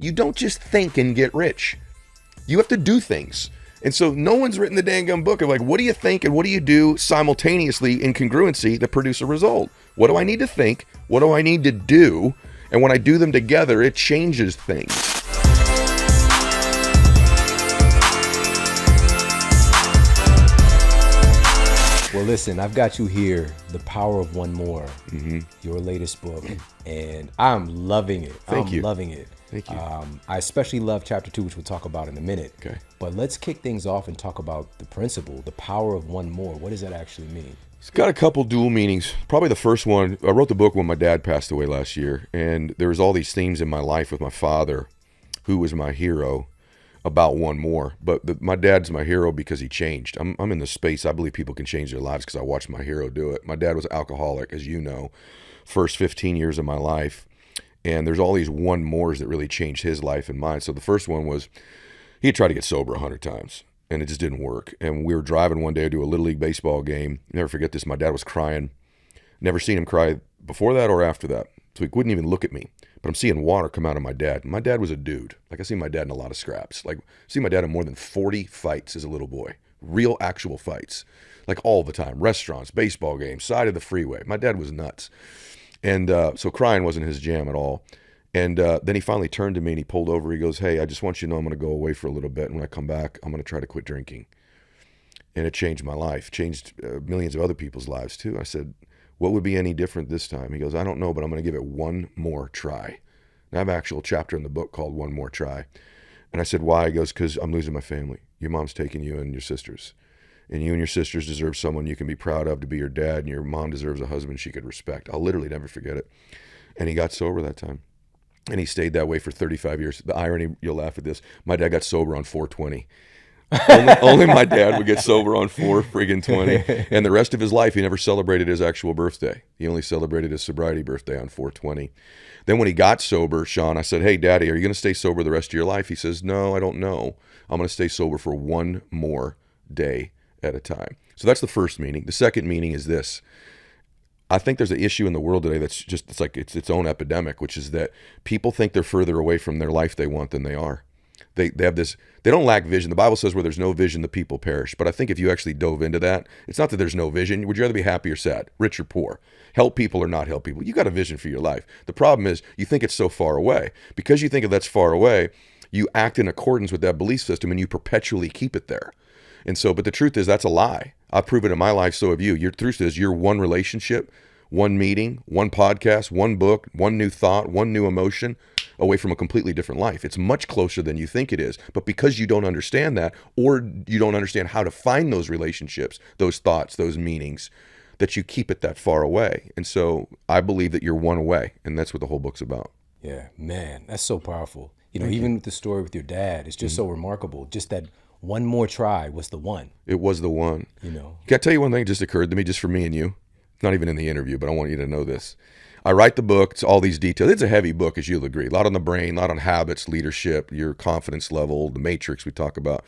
You don't just think and get rich. You have to do things. And so no one's written the dang gum book of like, what do you think and what do you do simultaneously in congruency to produce a result? What do I need to think? What do I need to do? And when I do them together, it changes things. Well, listen, I've got you here, The Power of One More, your latest book, and I'm loving it. Thank you. I'm loving it. Thank you. I especially love chapter 2, which we'll talk about in a minute. Okay. But let's kick things off and talk about the principle, the power of one more. What does that actually mean? It's got a couple dual meanings. Probably the first one, I wrote the book when my dad passed away last year, and there was all these themes in my life with my father, who was my hero, about one more. But my dad's my hero because he changed. I'm in the space. I believe people can change their lives because I watched my hero do it. My dad was an alcoholic, as you know, first 15 years of my life. And there's all these one mores that really changed his life and mine. So the first one was he had tried to get sober 100 times, and it just didn't work. And we were driving one day to do a Little League baseball game. Never forget this. My dad was crying. Never seen him cry before that or after that. So he wouldn't even look at me. But I'm seeing water come out of my dad. My dad was a dude. Like, I see my dad in a lot of scraps. Like, I see my dad in more than 40 fights as a little boy. Real, actual fights. Like, all the time. Restaurants, baseball games, side of the freeway. My dad was nuts. And so crying wasn't his jam at all. And then he finally turned to me and he pulled over. He goes, "Hey, I just want you to know I'm going to go away for a little bit. And when I come back, I'm going to try to quit drinking." And it changed my life. Changed millions of other people's lives, too. I said, "What would be any different this time?" He goes, "I don't know, but I'm going to give it one more try." And I have an actual chapter in the book called One More Try. And I said, "Why?" He goes, "Because I'm losing my family. Your mom's taking you and your sisters. And you and your sisters deserve someone you can be proud of to be your dad. And your mom deserves a husband she could respect." I'll literally never forget it. And he got sober that time. And he stayed that way for 35 years. The irony, you'll laugh at this, my dad got sober on 420. only my dad would get sober on 4-20. And the rest of his life, he never celebrated his actual birthday. He only celebrated his sobriety birthday on 420. Then when he got sober, Shawn, I said, "Hey, Daddy, are you going to stay sober the rest of your life?" He says, "No, I don't know. I'm going to stay sober for one more day at a time." So that's the first meaning. The second meaning is this. I think there's an issue in the world today that's just, it's its own epidemic, which is that people think they're further away from their life they want than they are. They have this, they don't lack vision. The Bible says where there's no vision, the people perish. But I think if you actually dove into that, it's not that there's no vision. Would you rather be happy or sad, rich or poor, help people or not help people? You got a vision for your life. The problem is you think it's so far away. Because you think that's far away, you act in accordance with that belief system and you perpetually keep it there. And so, but the truth is that's a lie. I've proven it in my life, so have you. Your truth is you're one relationship, one meeting, one podcast, one book, one new thought, one new emotion away from a completely different life. It's much closer than you think it is. But because you don't understand that, or you don't understand how to find those relationships, those thoughts, those meanings, that you keep it that far away. And so I believe that you're one away, and that's what the whole book's about. Yeah, man, that's so powerful. You know, even with the story with your dad, it's just so remarkable. Just that one more try was the one. It was the one. You know. Can I tell you one thing that just occurred to me, just for me and you? It's not even in the interview, but I want you to know this. I write the book. It's all these details. It's a heavy book, as you'll agree. A lot on the brain, a lot on habits, leadership, your confidence level, the matrix we talk about.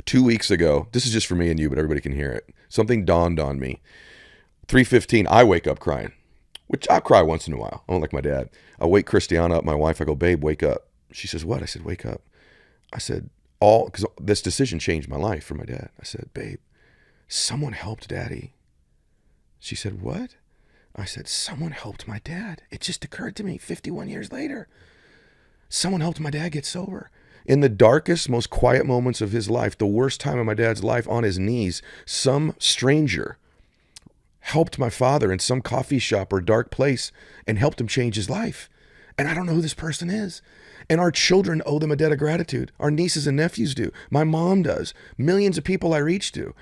2 weeks ago, this is just for me and you, but everybody can hear it. Something dawned on me. 3:15, I wake up crying, which I cry once in a while. I don't like my dad. I wake Christiana up, my wife. I go, "Babe, wake up." She says, "What?" I said, "Wake up." I said, because this decision changed my life for my dad. I said, "Babe, someone helped Daddy." She said, "What?" I said, "Someone helped my dad." It just occurred to me 51 years later. Someone helped my dad get sober. In the darkest, most quiet moments of his life, the worst time of my dad's life, on his knees, some stranger helped my father in some coffee shop or dark place and helped him change his life. And I don't know who this person is. And our children owe them a debt of gratitude. Our nieces and nephews do. My mom does. Millions of people I reach to.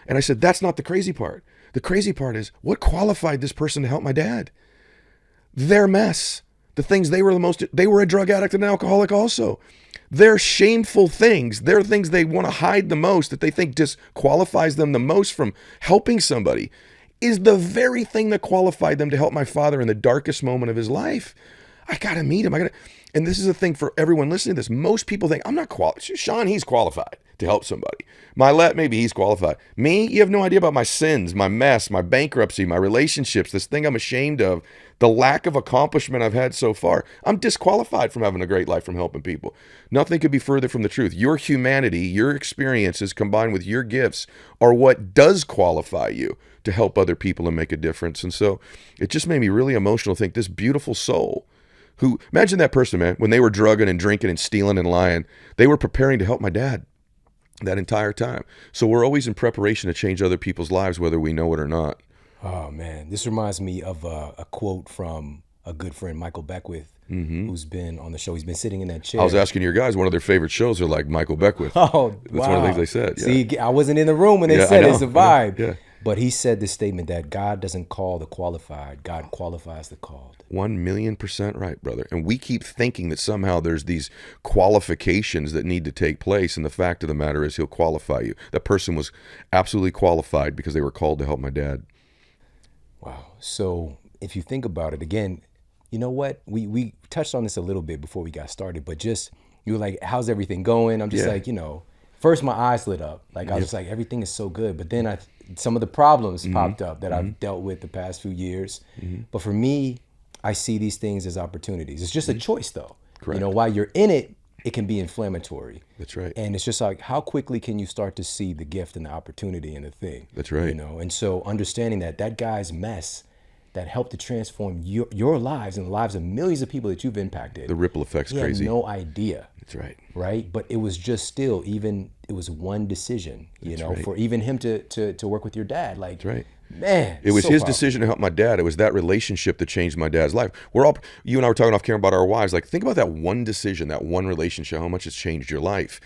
And I said, that's not the crazy part. The crazy part is, what qualified this person to help my dad? Their mess. The things they were a drug addict and an alcoholic also. Their shameful things, their things they want to hide the most, that they think disqualifies them the most from helping somebody, is the very thing that qualified them to help my father in the darkest moment of his life. I got to meet him. And this is the thing for everyone listening to this. Most people think, I'm not qualified. Shawn, he's qualified. to help somebody. Mylett, maybe he's qualified. Me, you have no idea about my sins, my mess, my bankruptcy, my relationships, this thing I'm ashamed of, the lack of accomplishment I've had so far. I'm disqualified from having a great life, from helping people. Nothing could be further from the truth. Your humanity, your experiences combined with your gifts are what does qualify you to help other people and make a difference. And so it just made me really emotional to think this beautiful soul who, imagine that person, man, when they were drugging and drinking and stealing and lying, they were preparing to help my dad that entire time. So we're always in preparation to change other people's lives, whether we know it or not. Oh, man. This reminds me of a quote from a good friend, Michael Beckwith, who's been on the show. He's been sitting in that chair. I was asking your guys, one of their favorite shows are like Michael Beckwith. Oh, That's one of the things they said. Yeah. See, I wasn't in the room when they Yeah, said I it's a know. vibe. Yeah. But he said this statement that God doesn't call the qualified, God qualifies the called. 1,000,000% right, brother. And we keep thinking that somehow there's these qualifications that need to take place. And the fact of the matter is he'll qualify you. That person was absolutely qualified because they were called to help my dad. Wow. So if you think about it, again, you know what? We touched on this a little bit before we got started, but just, you were like, how's everything going? I'm just Yeah. like, first my eyes lit up. Like I was just like, everything is so good. But then some of the problems popped up that I've dealt with the past few years. But for me, I see these things as opportunities. It's just a choice though. Correct. While you're in it, it can be inflammatory. That's right. And it's just like, how quickly can you start to see the gift and the opportunity in the thing? That's right. And so understanding that guy's mess that helped to transform your lives and the lives of millions of people that you've impacted. The ripple effect's He crazy. had no idea. That's right. Right. But it was just still, it was one decision, right. for even him to work with your dad. Like, That's right. Man, It was so his powerful. decision to help my dad. It was that relationship that changed my dad's life. You and I were talking off camera about our wives. Like, think about that one decision, that one relationship, how much it's changed your life.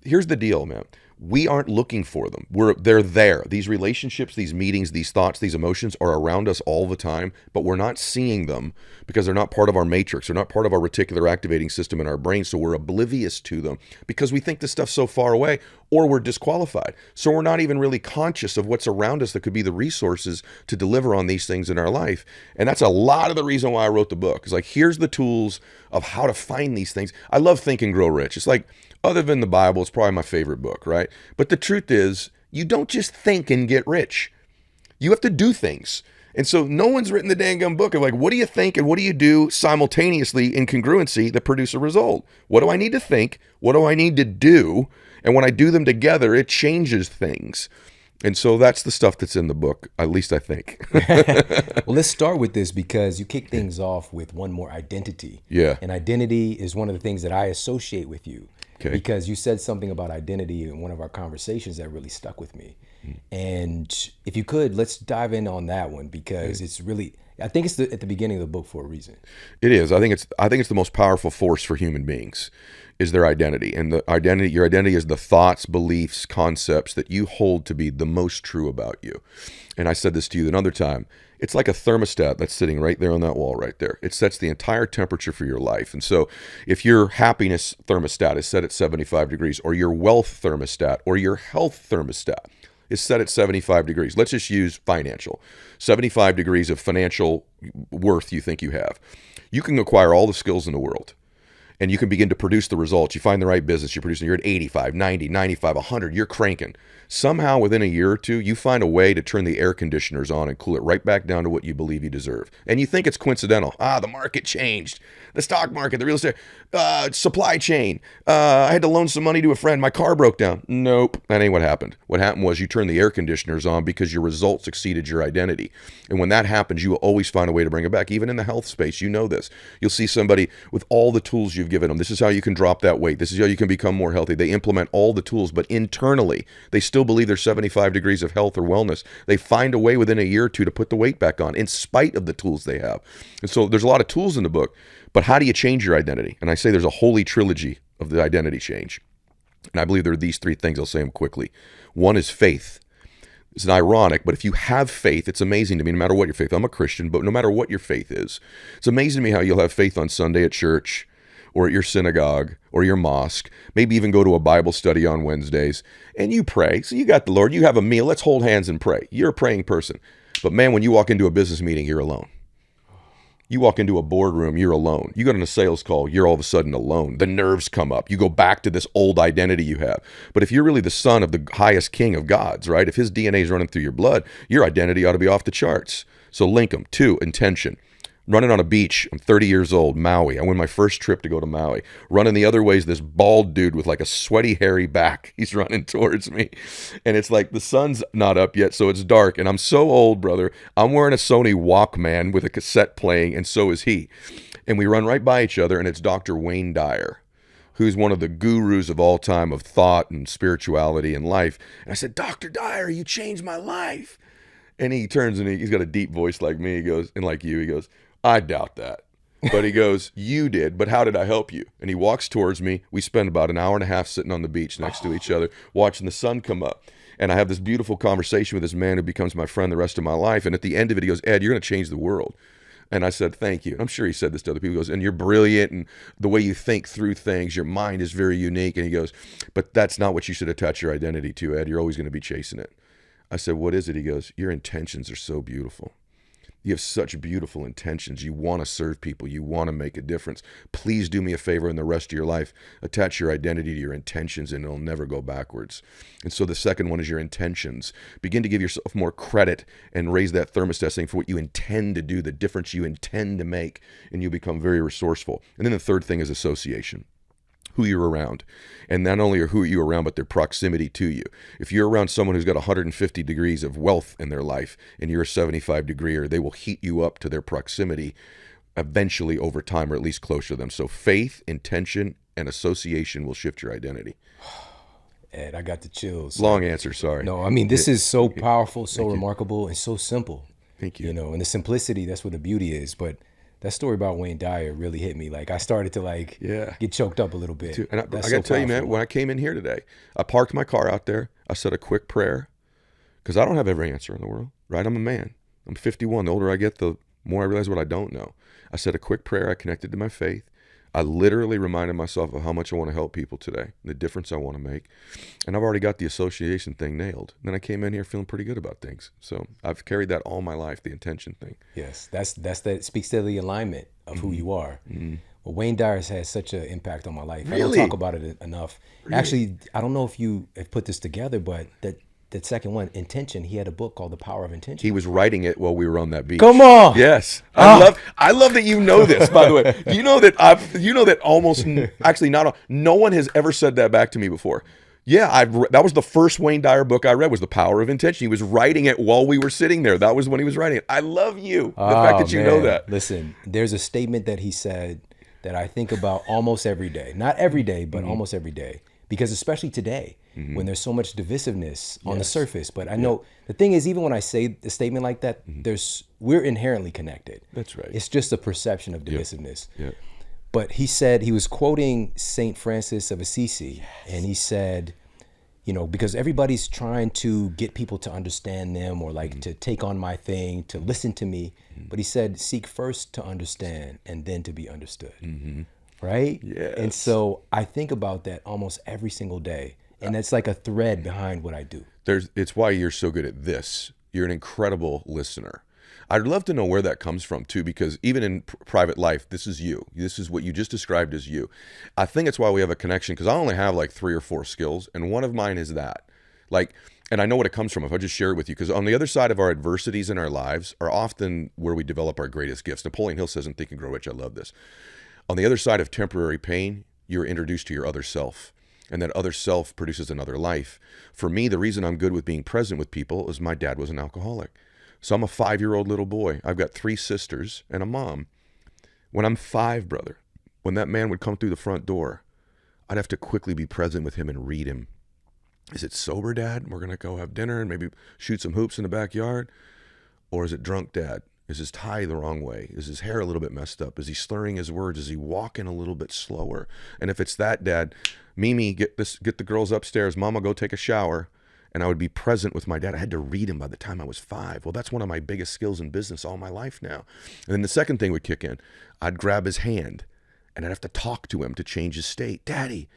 Here's the deal, man. We aren't looking for them. They're there. These relationships, these meetings, these thoughts, these emotions are around us all the time, but we're not seeing them because they're not part of our matrix. They're not part of our reticular activating system in our brain. So we're oblivious to them because we think this stuff's so far away, or we're disqualified. So we're not even really conscious of what's around us that could be the resources to deliver on these things in our life. And that's a lot of the reason why I wrote the book. It's like, here's the tools of how to find these things. I love Think and Grow Rich. It's like, other than the Bible, it's probably my favorite book, right? But the truth is, you don't just think and get rich. You have to do things. And so no one's written the dang gum book of like, what do you think and what do you do simultaneously in congruency that produce a result? What do I need to think? What do I need to do? And when I do them together, it changes things. And so that's the stuff that's in the book, at least I think. Well, let's start with this because you kick things off with one more identity. Yeah. And identity is one of the things that I associate with you. Okay. Because you said something about identity in one of our conversations that really stuck with me. And if you could, let's dive in on that one because it's really, I think it's at the beginning of the book for a reason. It is. I think it's the most powerful force for human beings is their identity. And your identity is the thoughts, beliefs, concepts that you hold to be the most true about you. And I said this to you another time. It's like a thermostat that's sitting right there on that wall right there. It sets the entire temperature for your life. And so if your happiness thermostat is set at 75 degrees, or your wealth thermostat, or your health thermostat is set at 75 degrees, let's just use financial, 75 degrees of financial worth you think you have. You can acquire all the skills in the world. And you can begin to produce the results. You find the right business, you're producing, you're at 85, 90, 95, 100, you're cranking. Somehow within a year or two, you find a way to turn the air conditioners on and cool it right back down to what you believe you deserve. And you think it's coincidental. The market changed. The stock market, the real estate, supply chain. I had to loan some money to a friend. My car broke down. Nope, that ain't what happened. What happened was you turned the air conditioners on because your results exceeded your identity. And when that happens, you will always find a way to bring it back. Even in the health space, you know this. You'll see somebody with all the tools you've given them. This is how you can drop that weight. This is how you can become more healthy. They implement all the tools, but internally, they still believe they're 75 degrees of health or wellness. They find a way within a year or two to put the weight back on in spite of the tools they have. And so there's a lot of tools in the book, but how do you change your identity? And I say there's a holy trilogy of the identity change. And I believe there are these three things. I'll say them quickly. One is faith. It's ironic, but if you have faith, it's amazing to me, no matter what your faith. I'm a Christian, but no matter what your faith is, it's amazing to me how you'll have faith on Sunday at church or at your synagogue or your mosque, maybe even go to a Bible study on Wednesdays, and you pray. So you got the Lord, you have a meal, let's hold hands and pray. You're a praying person. But man, when you walk into a business meeting, you're alone. You walk into a boardroom, you're alone. You go on a sales call, you're all of a sudden alone. The nerves come up. You go back to this old identity you have. But if you're really the son of the highest king of gods, right? If his DNA is running through your blood, your identity ought to be off the charts. So link them. 2, intention. Running on a beach. I'm 30 years old, Maui. I went my first trip to go to Maui. Running the other way is this bald dude with like a sweaty, hairy back. He's running towards me. And it's like the sun's not up yet, so it's dark. And I'm so old, brother. I'm wearing a Sony Walkman with a cassette playing, and so is he. And we run right by each other, and it's Dr. Wayne Dyer, who's one of the gurus of all time of thought and spirituality and life. And I said, Dr. Dyer, you changed my life. And he turns and he's got a deep voice like me. He goes, and like you, he goes, I doubt that. But he goes, you did, but how did I help you? And he walks towards me. We spend about an hour and a half sitting on the beach next to each other, watching the sun come up. And I have this beautiful conversation with this man who becomes my friend the rest of my life. And at the end of it, he goes, Ed, you're going to change the world. And I said, thank you. I'm sure he said this to other people. He goes, and you're brilliant, and the way you think through things, your mind is very unique. And he goes, but that's not what you should attach your identity to, Ed. You're always going to be chasing it. I said, what is it? He goes, your intentions are so beautiful. You have such beautiful intentions. You want to serve people. You want to make a difference. Please do me a favor in the rest of your life. Attach your identity to your intentions, and it'll never go backwards. And so the second one is your intentions. Begin to give yourself more credit and raise that thermostat saying for what you intend to do, the difference you intend to make, and you become very resourceful. And then the third thing is association. Who you're around. And not only are who you're around, but their proximity to you. If you're around someone who's got 150 degrees of wealth in their life and you're a 75 degreeer, they will heat you up to their proximity eventually over time, or at least closer to them. So faith, intention, and association will shift your identity. Ed, I got the chills. Long answer, sorry. No, I mean, this is so powerful, so remarkable, and so simple. Thank you. You know, and the simplicity, that's what the beauty is. But that story about Wayne Dyer really hit me. Like, I started to get choked up a little bit. And I got to tell you, man, when I came in here today, I parked my car out there. I said a quick prayer because I don't have every answer in the world, right? I'm a man. I'm 51. The older I get, the more I realize what I don't know. I said a quick prayer. I connected to my faith. I literally reminded myself of how much I want to help people today, the difference I want to make. And I've already got the association thing nailed. And then I came in here feeling pretty good about things. So I've carried that all my life, the intention thing. Yes, that speaks to the alignment of who you are. Well, Wayne Dyer has had such an impact on my life. Really? I don't talk about it enough. Really? Actually, I don't know if you have put this together, but that second one, intention, he had a book called The Power of Intention. He was writing it while we were on that beach. Come on. Yes. I love that you know this, by the way. You know that almost, actually no one has ever said that back to me before. Yeah, that was the first Wayne Dyer book I read, was The Power of Intention. He was writing it while we were sitting there. That was when he was writing it. I love you. The fact that you know that. Listen, there's a statement that he said that I think about almost every day. Not every day, but almost every day. Because especially today, when there's so much divisiveness on the surface. But I know the thing is, even when I say a statement like that, we're inherently connected. That's right. It's just a perception of divisiveness. Yeah. But he said, he was quoting St. Francis of Assisi, and he said, you know, because everybody's trying to get people to understand them or to take on my thing, to listen to me. But he said, seek first to understand and then to be understood. Right? Yes. And so I think about that almost every single day. And that's like a thread behind what I do. It's why you're so good at this. You're an incredible listener. I'd love to know where that comes from too, because even in private life, this is you. This is what you just described as you. I think it's why we have a connection, because I only have like 3 or 4 skills, and one of mine is that. And I know what it comes from if I just share it with you, because on the other side of our adversities in our lives are often where we develop our greatest gifts. Napoleon Hill says in Think and Grow Rich, I love this. On the other side of temporary pain, you're introduced to your other self. And that other self produces another life. For me, the reason I'm good with being present with people is my dad was an alcoholic. So I'm a 5-year-old little boy. I've got 3 sisters and a mom. When I'm 5, brother, when that man would come through the front door, I'd have to quickly be present with him and read him. Is it sober, Dad? We're going to go have dinner and maybe shoot some hoops in the backyard? Or is it drunk, Dad? Is his tie the wrong way? Is his hair a little bit messed up? Is he slurring his words? Is he walking a little bit slower? And if it's that, Dad, Mimi, get the girls upstairs. Mama, go take a shower. And I would be present with my dad. I had to read him by the time I was 5. Well, that's one of my biggest skills in business all my life now. And then the second thing would kick in. I'd grab his hand and I'd have to talk to him to change his state. Daddy,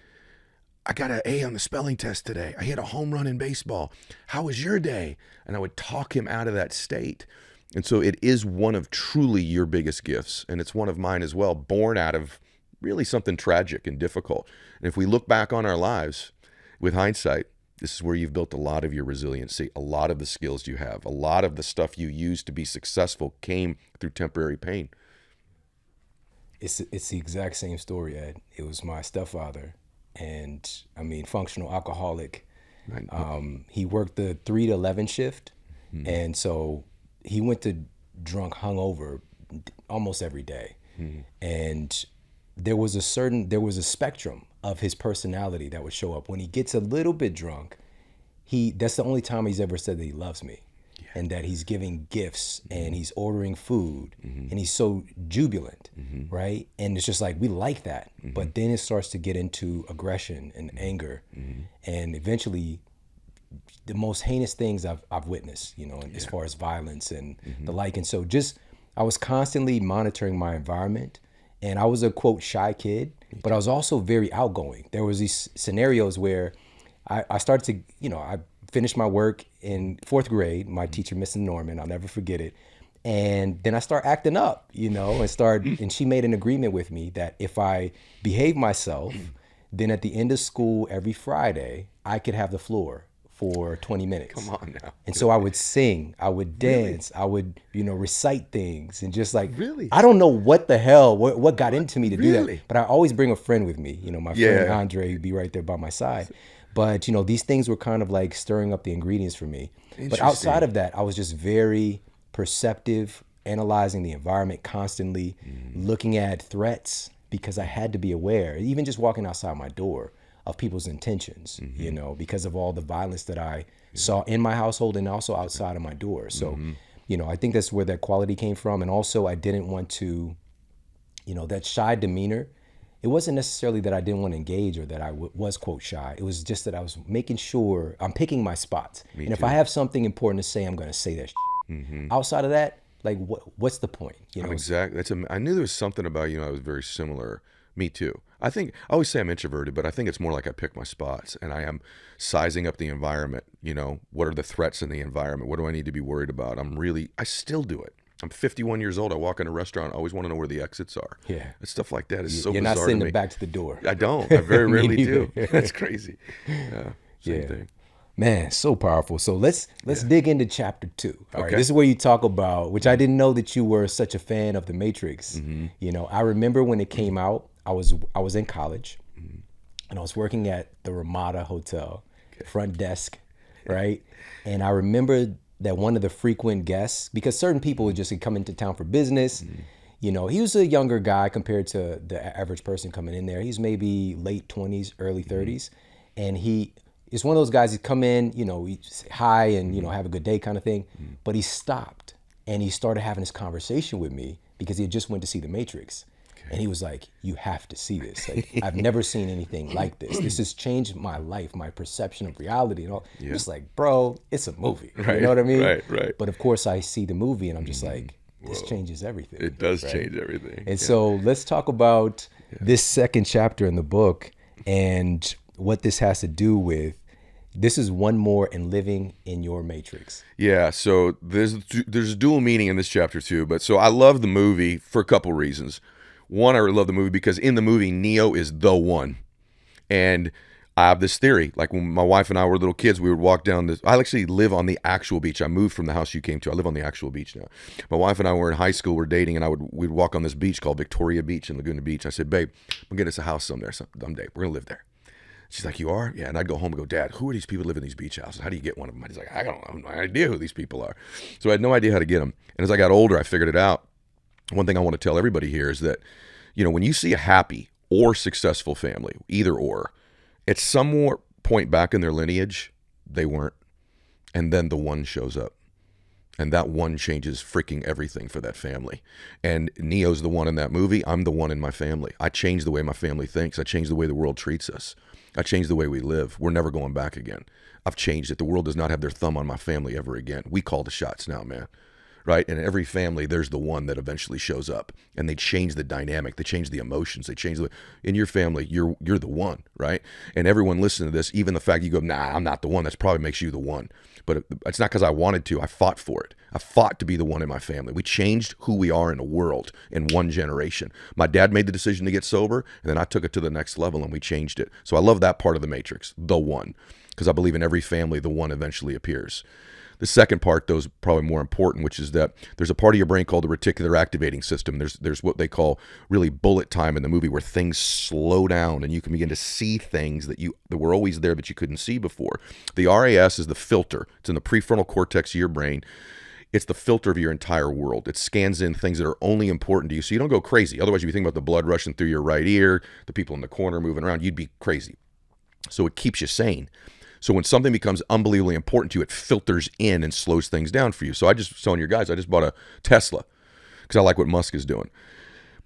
I got an A on the spelling test today. I hit a home run in baseball. How was your day? And I would talk him out of that state. And so it is one of truly your biggest gifts. And it's one of mine as well, born out of really something tragic and difficult. And if we look back on our lives with hindsight, this is where you've built a lot of your resiliency, a lot of the skills you have, a lot of the stuff you use to be successful came through temporary pain. It's the exact same story, Ed. It was my stepfather, and I mean, functional alcoholic. He worked the 3 to 11 shift, and so he went to drunk hungover almost every day. And there was a spectrum of his personality that would show up. When he gets a little bit drunk, that's the only time he's ever said that he loves me. And that he's giving gifts and he's ordering food and he's so jubilant, right? And it's just like, we like that. But then it starts to get into aggression and anger. And eventually the most heinous things I've witnessed, as far as violence and the like. And so I was constantly monitoring my environment, and I was a quote shy kid, but I was also very outgoing. There was these scenarios where I started to, I finished my work in 4th grade, my teacher, Mrs. Norman, I'll never forget it. And then I start acting up, and she made an agreement with me that if I behave myself, then at the end of school every Friday, I could have the floor for 20 minutes. Come on now. And so I would sing, I would dance, I would, recite things, and just like, Really? I don't know what the hell, what got into me to do Really? that. But I always bring a friend with me, my friend Andre would be right there by my side. But, these things were kind of like stirring up the ingredients for me. But outside of that, I was just very perceptive, analyzing the environment constantly, looking at threats, because I had to be aware, even just walking outside my door, of people's intentions, because of all the violence that I saw in my household and also outside of my door. So, I think that's where that quality came from. And also I didn't want to, that shy demeanor. It wasn't necessarily that I didn't want to engage or that I was quote shy. It was just that I was making sure I'm picking my spots. And if I have something important to say, I'm going to say that shit. Outside of that, like what's the point? Exactly. I knew there was something about you. I was very similar. Me too. I always say I'm introverted, but I think it's more like I pick my spots and I am sizing up the environment. What are the threats in the environment? What do I need to be worried about? I still do it. I'm 51 years old. I walk in a restaurant. I always want to know where the exits are. Yeah. And stuff like that is so You're bizarre not sending to me. it back to the door. I don't. I very rarely do. That's crazy. Yeah. Same thing. Man, so powerful. So let's dig into chapter 2. All right. Okay. This is where you talk about, which I didn't know that you were such a fan of The Matrix. I remember when it came out, I was in college, and I was working at the Ramada Hotel, front desk, right? And I remember that one of the frequent guests, because certain people would just come into town for business. He was a younger guy compared to the average person coming in there. He's maybe late 20s, early 30s. And he is one of those guys, he'd come in, he'd say hi and, have a good day kind of thing. But he stopped and he started having this conversation with me because he had just went to see The Matrix. And he was like, you have to see this. Like, I've never seen anything like this. This has changed my life, my perception of reality and all. Yeah. Just like, bro, it's a movie. Right. You know what I mean? Right. But of course I see the movie and I'm just like, this changes everything. It does change everything. And so let's talk about this second chapter in the book and what this has to do with. This is one more in living in your matrix. Yeah, so there's dual meaning in this chapter too. But so I love the movie for a couple reasons. One, I really love the movie because in the movie, Neo is the one. And I have this theory. Like when my wife and I were little kids, we would walk down this. I actually live on the actual beach. I moved from the house you came to. I live on the actual beach now. My wife and I were in high school. We're dating, and we'd walk on this beach called Victoria Beach in Laguna Beach. I said, babe, we'll get us a house someday. We're going to live there. She's like, you are? Yeah. And I'd go home and go, Dad, who are these people who live in these beach houses? How do you get one of them? He's like, I have no idea who these people are. So I had no idea how to get them. And as I got older, I figured it out. One thing I want to tell everybody here is that, when you see a happy or successful family, either or, at some point back in their lineage, they weren't. And then the one shows up. And that one changes freaking everything for that family. And Neo's the one in that movie. I'm the one in my family. I changed the way my family thinks. I changed the way the world treats us. I changed the way we live. We're never going back again. I've changed it. The world does not have their thumb on my family ever again. We call the shots now, man. Right? And in every family, there's the one that eventually shows up, and they change the dynamic. They change the emotions. They change in your family, you're the one, right? And everyone listening to this, even the fact you go, nah, I'm not the one, that probably makes you the one. But it's not because I wanted to. I fought for it. I fought to be the one in my family. We changed who we are in the world in one generation. My dad made the decision to get sober, and then I took it to the next level and we changed it. So I love that part of the matrix, the one, because I believe in every family, the one eventually appears. The second part, though, is probably more important, which is that there's a part of your brain called the reticular activating system. There's what they call really bullet time in the movie, where things slow down and you can begin to see things that were always there but you couldn't see before. The RAS is the filter. It's in the prefrontal cortex of your brain. It's the filter of your entire world. It scans in things that are only important to you so you don't go crazy. Otherwise, if you think about the blood rushing through your right ear, the people in the corner moving around, you'd be crazy. So it keeps you sane. So when something becomes unbelievably important to you, it filters in and slows things down for you. So I just telling your guys, I just bought a Tesla because I like what Musk is doing.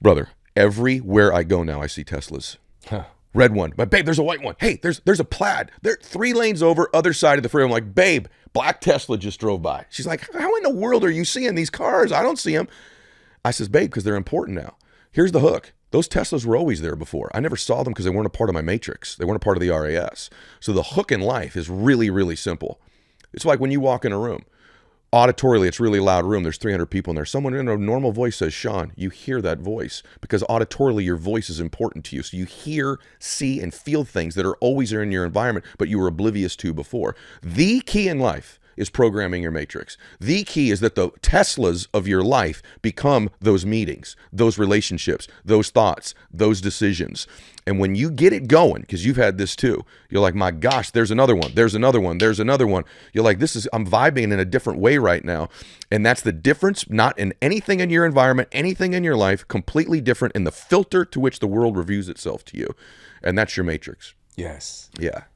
Brother, everywhere I go now, I see Teslas. Huh. Red one. But babe, there's a white one. Hey, there's a plaid. They're 3 lanes over, other side of the freeway. I'm like, babe, black Tesla just drove by. She's like, how in the world are you seeing these cars? I don't see them. I says, babe, because they're important now. Here's the hook. Those Teslas were always there before. I never saw them because they weren't a part of my matrix. They weren't a part of the RAS. So the hook in life is really, really simple. It's like when you walk in a room. Auditorily, it's a really loud room. There's 300 people in there. Someone in a normal voice says, Shawn, you hear that voice because auditorily your voice is important to you. So you hear, see, and feel things that are always there in your environment, but you were oblivious to before. The key in life is programming your matrix. The key is that the Teslas of your life become those meetings, those relationships, those thoughts, those decisions. And when you get it going, because you've had this too, you're like, my gosh, there's another one, there's another one, there's another one. You're like, I'm vibing in a different way right now. And that's the difference, not in anything in your environment, anything in your life, completely different in the filter to which the world reviews itself to you. And that's your matrix. Yes. Yeah.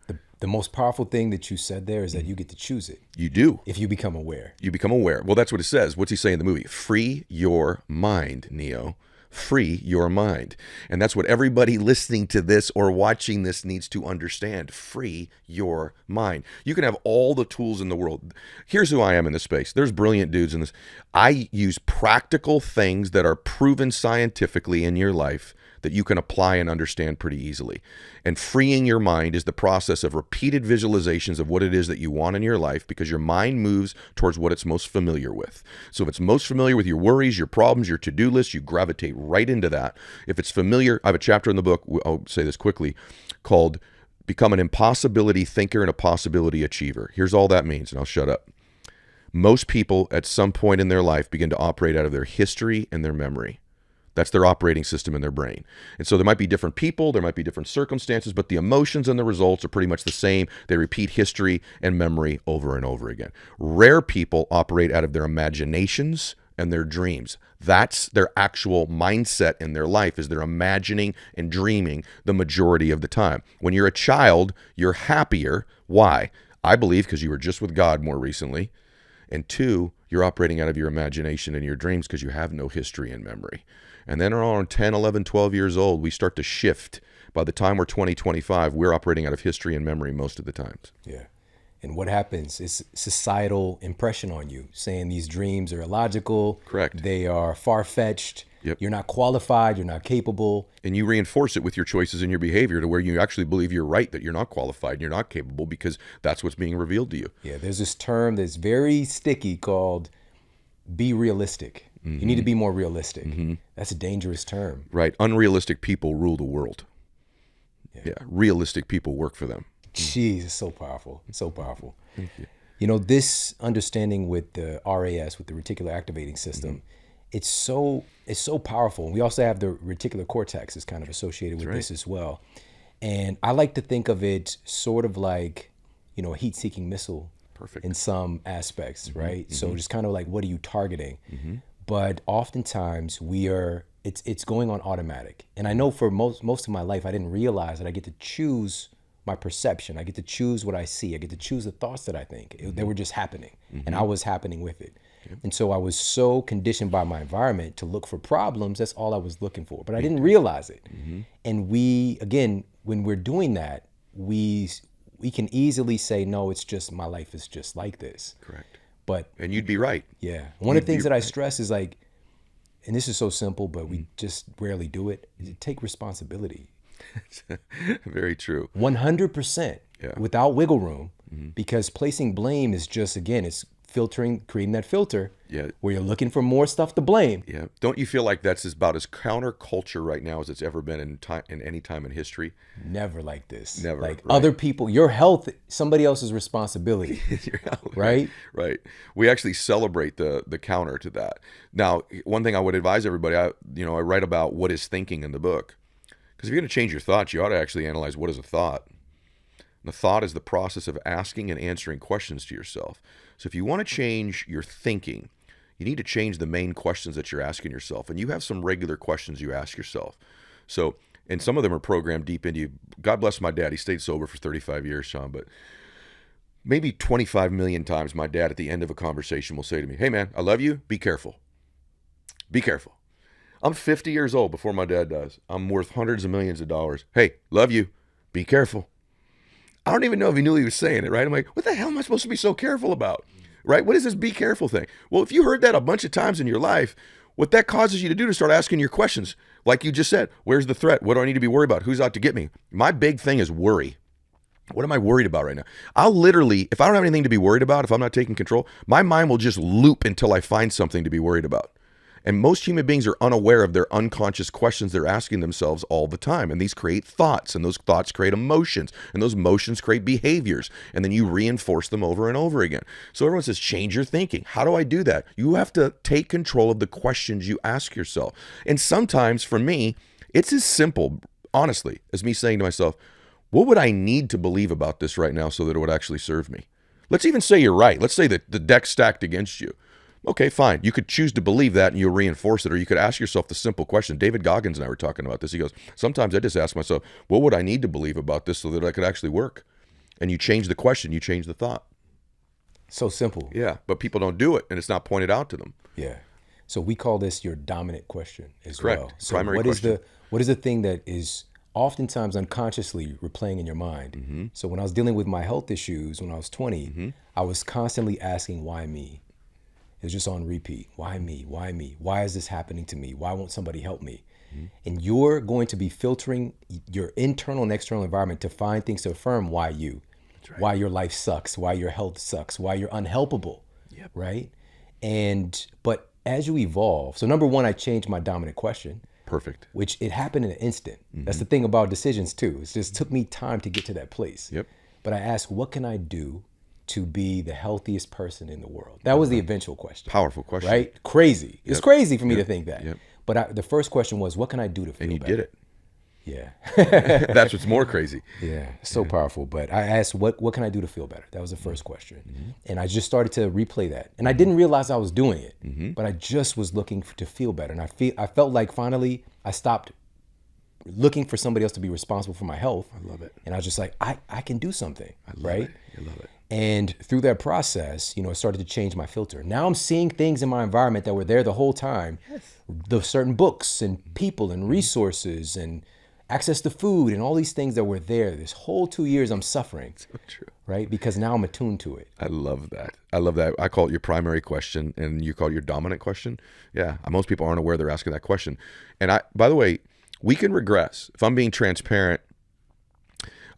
The most powerful thing that you said there is that you get to choose it. You do. If you become aware. You become aware. Well, that's what it says. What's he saying in the movie? Free your mind, Neo. Free your mind. And that's what everybody listening to this or watching this needs to understand. Free your mind. You can have all the tools in the world. Here's who I am in this space. There's brilliant dudes in this. I use practical things that are proven scientifically in your life that you can apply and understand pretty easily. And freeing your mind is the process of repeated visualizations of what it is that you want in your life, because your mind moves towards what it's most familiar with. So if it's most familiar with your worries, your problems, your to-do list, you gravitate right into that. If it's familiar, I have a chapter in the book, I'll say this quickly, called Become an Impossibility Thinker and a Possibility Achiever. Here's all that means, and I'll shut up. Most people at some point in their life begin to operate out of their history and their memory. That's their operating system in their brain. And so there might be different people, there might be different circumstances, but the emotions and the results are pretty much the same. They repeat history and memory over and over again. Rare people operate out of their imaginations and their dreams. That's their actual mindset in their life, is they're imagining and dreaming the majority of the time. When you're a child, you're happier. Why? I believe because you were just with God more recently. And 2, you're operating out of your imagination and your dreams because you have no history and memory. And then around 10, 11, 12 years old, we start to shift. By the time we're 20, 25, we're operating out of history and memory most of the times. Yeah. And what happens is societal impression on you, saying these dreams are illogical. Correct. They are far-fetched. Yep. You're not qualified. You're not capable. And you reinforce it with your choices and your behavior to where you actually believe you're right, that you're not qualified and you're not capable, because that's what's being revealed to you. Yeah, there's this term that's very sticky called be realistic. Mm-hmm. You need to be more realistic. Mm-hmm. That's a dangerous term. Right. Unrealistic people rule the world. Yeah. Realistic people work for them. Jeez, it's so powerful. It's so powerful. Thank you. You know, this understanding with the RAS, with the reticular activating system, it's so powerful. We also have the reticular cortex is kind of associated with this as well. And I like to think of it sort of like, you know, a heat-seeking missile. Perfect. In some aspects, right? Mm-hmm. So just kind of like, what are you targeting? Mm-hmm. But oftentimes it's going on automatic. And I know for most of my life, I didn't realize that I get to choose my perception. I get to choose what I see. I get to choose the thoughts that I think. They were just happening, and I was happening with it. Yep. And so I was so conditioned by my environment to look for problems. That's all I was looking for, but I didn't realize it. Mm-hmm. And we, again, when we're doing that, we can easily say, no, it's just, my life is just like this. Correct. And you'd be right. Yeah. One of the things that I stress is like, and this is so simple, but we just rarely do it, is take responsibility. Very true. 100%, without wiggle room, because placing blame is just, again, it's creating that filter Yeah. where you're looking for more stuff to blame. Yeah. Don't you feel like that's about as counterculture right now as it's ever been in any time in history? Never like this. Never, Like right. other people, your health, somebody else's responsibility, right? Right. We actually celebrate the counter to that. Now, one thing I would advise everybody, I write about what is thinking in the book. Because if you're going to change your thoughts, you ought to actually analyze what is a thought. And a thought is the process of asking and answering questions to yourself. So if you want to change your thinking, you need to change the main questions that you're asking yourself. And you have some regular questions you ask yourself. So, and some of them are programmed deep into you. God bless my dad. He stayed sober for 35 years, Shawn, but maybe 25 million times my dad at the end of a conversation will say to me, "Hey man, I love you. Be careful. Be careful." I'm 50 years old before my dad does. I'm worth hundreds of millions of dollars. "Hey, love you. Be careful." I don't even know if he knew he was saying it, right? I'm like, what the hell am I supposed to be so careful about? Right? What is this be careful thing? Well, if you heard that a bunch of times in your life, what that causes you to do to start asking your questions, like you just said, where's the threat? What do I need to be worried about? Who's out to get me? My big thing is worry. What am I worried about right now? I'll literally, if I don't have anything to be worried about, if I'm not taking control, my mind will just loop until I find something to be worried about. And most human beings are unaware of their unconscious questions they're asking themselves all the time. And these create thoughts, and those thoughts create emotions, and those emotions create behaviors. And then you reinforce them over and over again. So everyone says, change your thinking. How do I do that? You have to take control of the questions you ask yourself. And sometimes for me, it's as simple, honestly, as me saying to myself, what would I need to believe about this right now so that it would actually serve me? Let's even say you're right. Let's say that the deck's stacked against you. Okay, fine. You could choose to believe that and you'll reinforce it, or you could ask yourself the simple question. David Goggins and I were talking about this. He goes, sometimes I just ask myself, what would I need to believe about this so that I could actually work? And you change the question, you change the thought. So simple. Yeah, but people don't do it, and it's not pointed out to them. Yeah. So we call this your dominant question as Correct. well. So Primary what question. What is the thing that is oftentimes unconsciously replaying in your mind? Mm-hmm. So when I was dealing with my health issues when I was 20, I was constantly asking, why me? It was just on repeat. Why me? Why me? Why is this happening to me? Why won't somebody help me? Mm-hmm. And you're going to be filtering your internal and external environment to find things to affirm why you, right. Why your life sucks, why your health sucks, why you're unhelpable, yep. Right? But as you evolve, so number one, I changed my dominant question. Perfect. Which it happened in an instant. Mm-hmm. That's the thing about decisions too. It just took me time to get to that place. Yep. But I asked, what can I do to be the healthiest person in the world? That was the eventual question. Powerful question. Right? Crazy. Yep. It's crazy for me Yep. to think that. Yep. But the first question was, what can I do to feel better? And you did it. Yeah. That's what's more crazy. Yeah. So powerful. But I asked, what can I do to feel better? That was the first question. Mm-hmm. And I just started to replay that. And I didn't realize I was doing it, mm-hmm. but I just was looking to feel better. And I felt like finally I stopped looking for somebody else to be responsible for my health. I love it. And I was just like, I can do something. I love right? it. I love it. And through that process, it started to change my filter. Now I'm seeing things in my environment that were there the whole time. Yes. The certain books and people and resources and access to food and all these things that were there. This whole 2 years I'm suffering. So true. Right? Because now I'm attuned to it. I love that. I love that. I call it your primary question and you call it your dominant question. Yeah. Most people aren't aware they're asking that question. And by the way, we can regress. If I'm being transparent,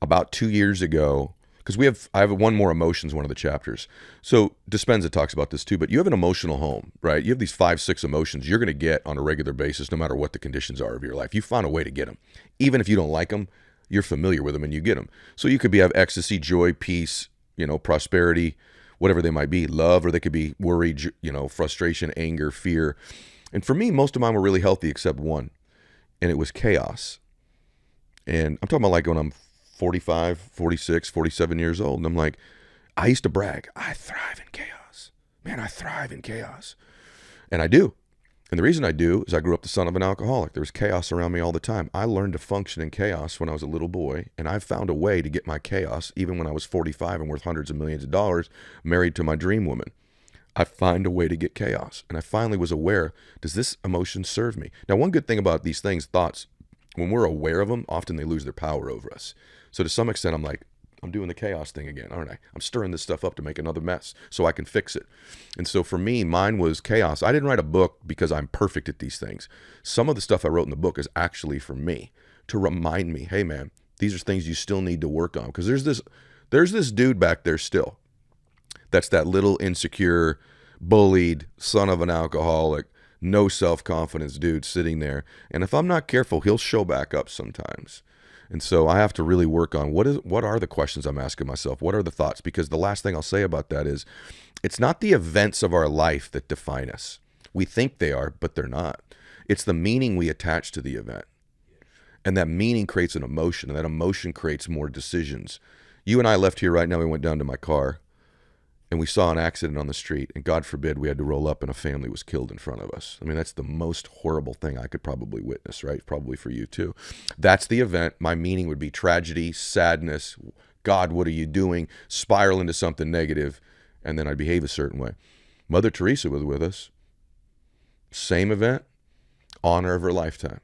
about 2 years ago, because I have one more emotions, one of the chapters. So Dispenza talks about this too, but you have an emotional home, right? You have these 5-6 emotions you're going to get on a regular basis, no matter what the conditions are of your life. You find a way to get them. Even if you don't like them, you're familiar with them and you get them. So you could have ecstasy, joy, peace, prosperity, whatever they might be, love, or they could be worry, frustration, anger, fear. And for me, most of mine were really healthy except one, and it was chaos. And I'm talking about like when I'm 45, 46, 47 years old. And I'm like, I used to brag, I thrive in chaos. Man, I thrive in chaos. And I do. And the reason I do is I grew up the son of an alcoholic. There was chaos around me all the time. I learned to function in chaos when I was a little boy. And I found a way to get my chaos, even when I was 45 and worth hundreds of millions of dollars, married to my dream woman. I find a way to get chaos. And I finally was aware, does this emotion serve me? Now, one good thing about these things, thoughts, when we're aware of them, often they lose their power over us. So to some extent, I'm like, I'm doing the chaos thing again, aren't I? I'm stirring this stuff up to make another mess so I can fix it. And so for me, mine was chaos. I didn't write a book because I'm perfect at these things. Some of the stuff I wrote in the book is actually for me to remind me, hey man, these are things you still need to work on. Because there's this dude back there still That's that little insecure, bullied son of an alcoholic, no self-confidence dude sitting there. And if I'm not careful, he'll show back up sometimes. And so I have to really work on what are the questions I'm asking myself? What are the thoughts? Because the last thing I'll say about that is it's not the events of our life that define us. We think they are, but they're not. It's the meaning we attach to the event. And that meaning creates an emotion, and that emotion creates more decisions. You and I left here right now. We went down to my car, and we saw an accident on the street, and God forbid we had to roll up and a family was killed in front of us. I mean, that's the most horrible thing I could probably witness, right? Probably for you too. That's the event. My meaning would be tragedy, sadness. God, what are you doing? Spiral into something negative, and then I'd behave a certain way. Mother Teresa was with us. Same event, honor of her lifetime.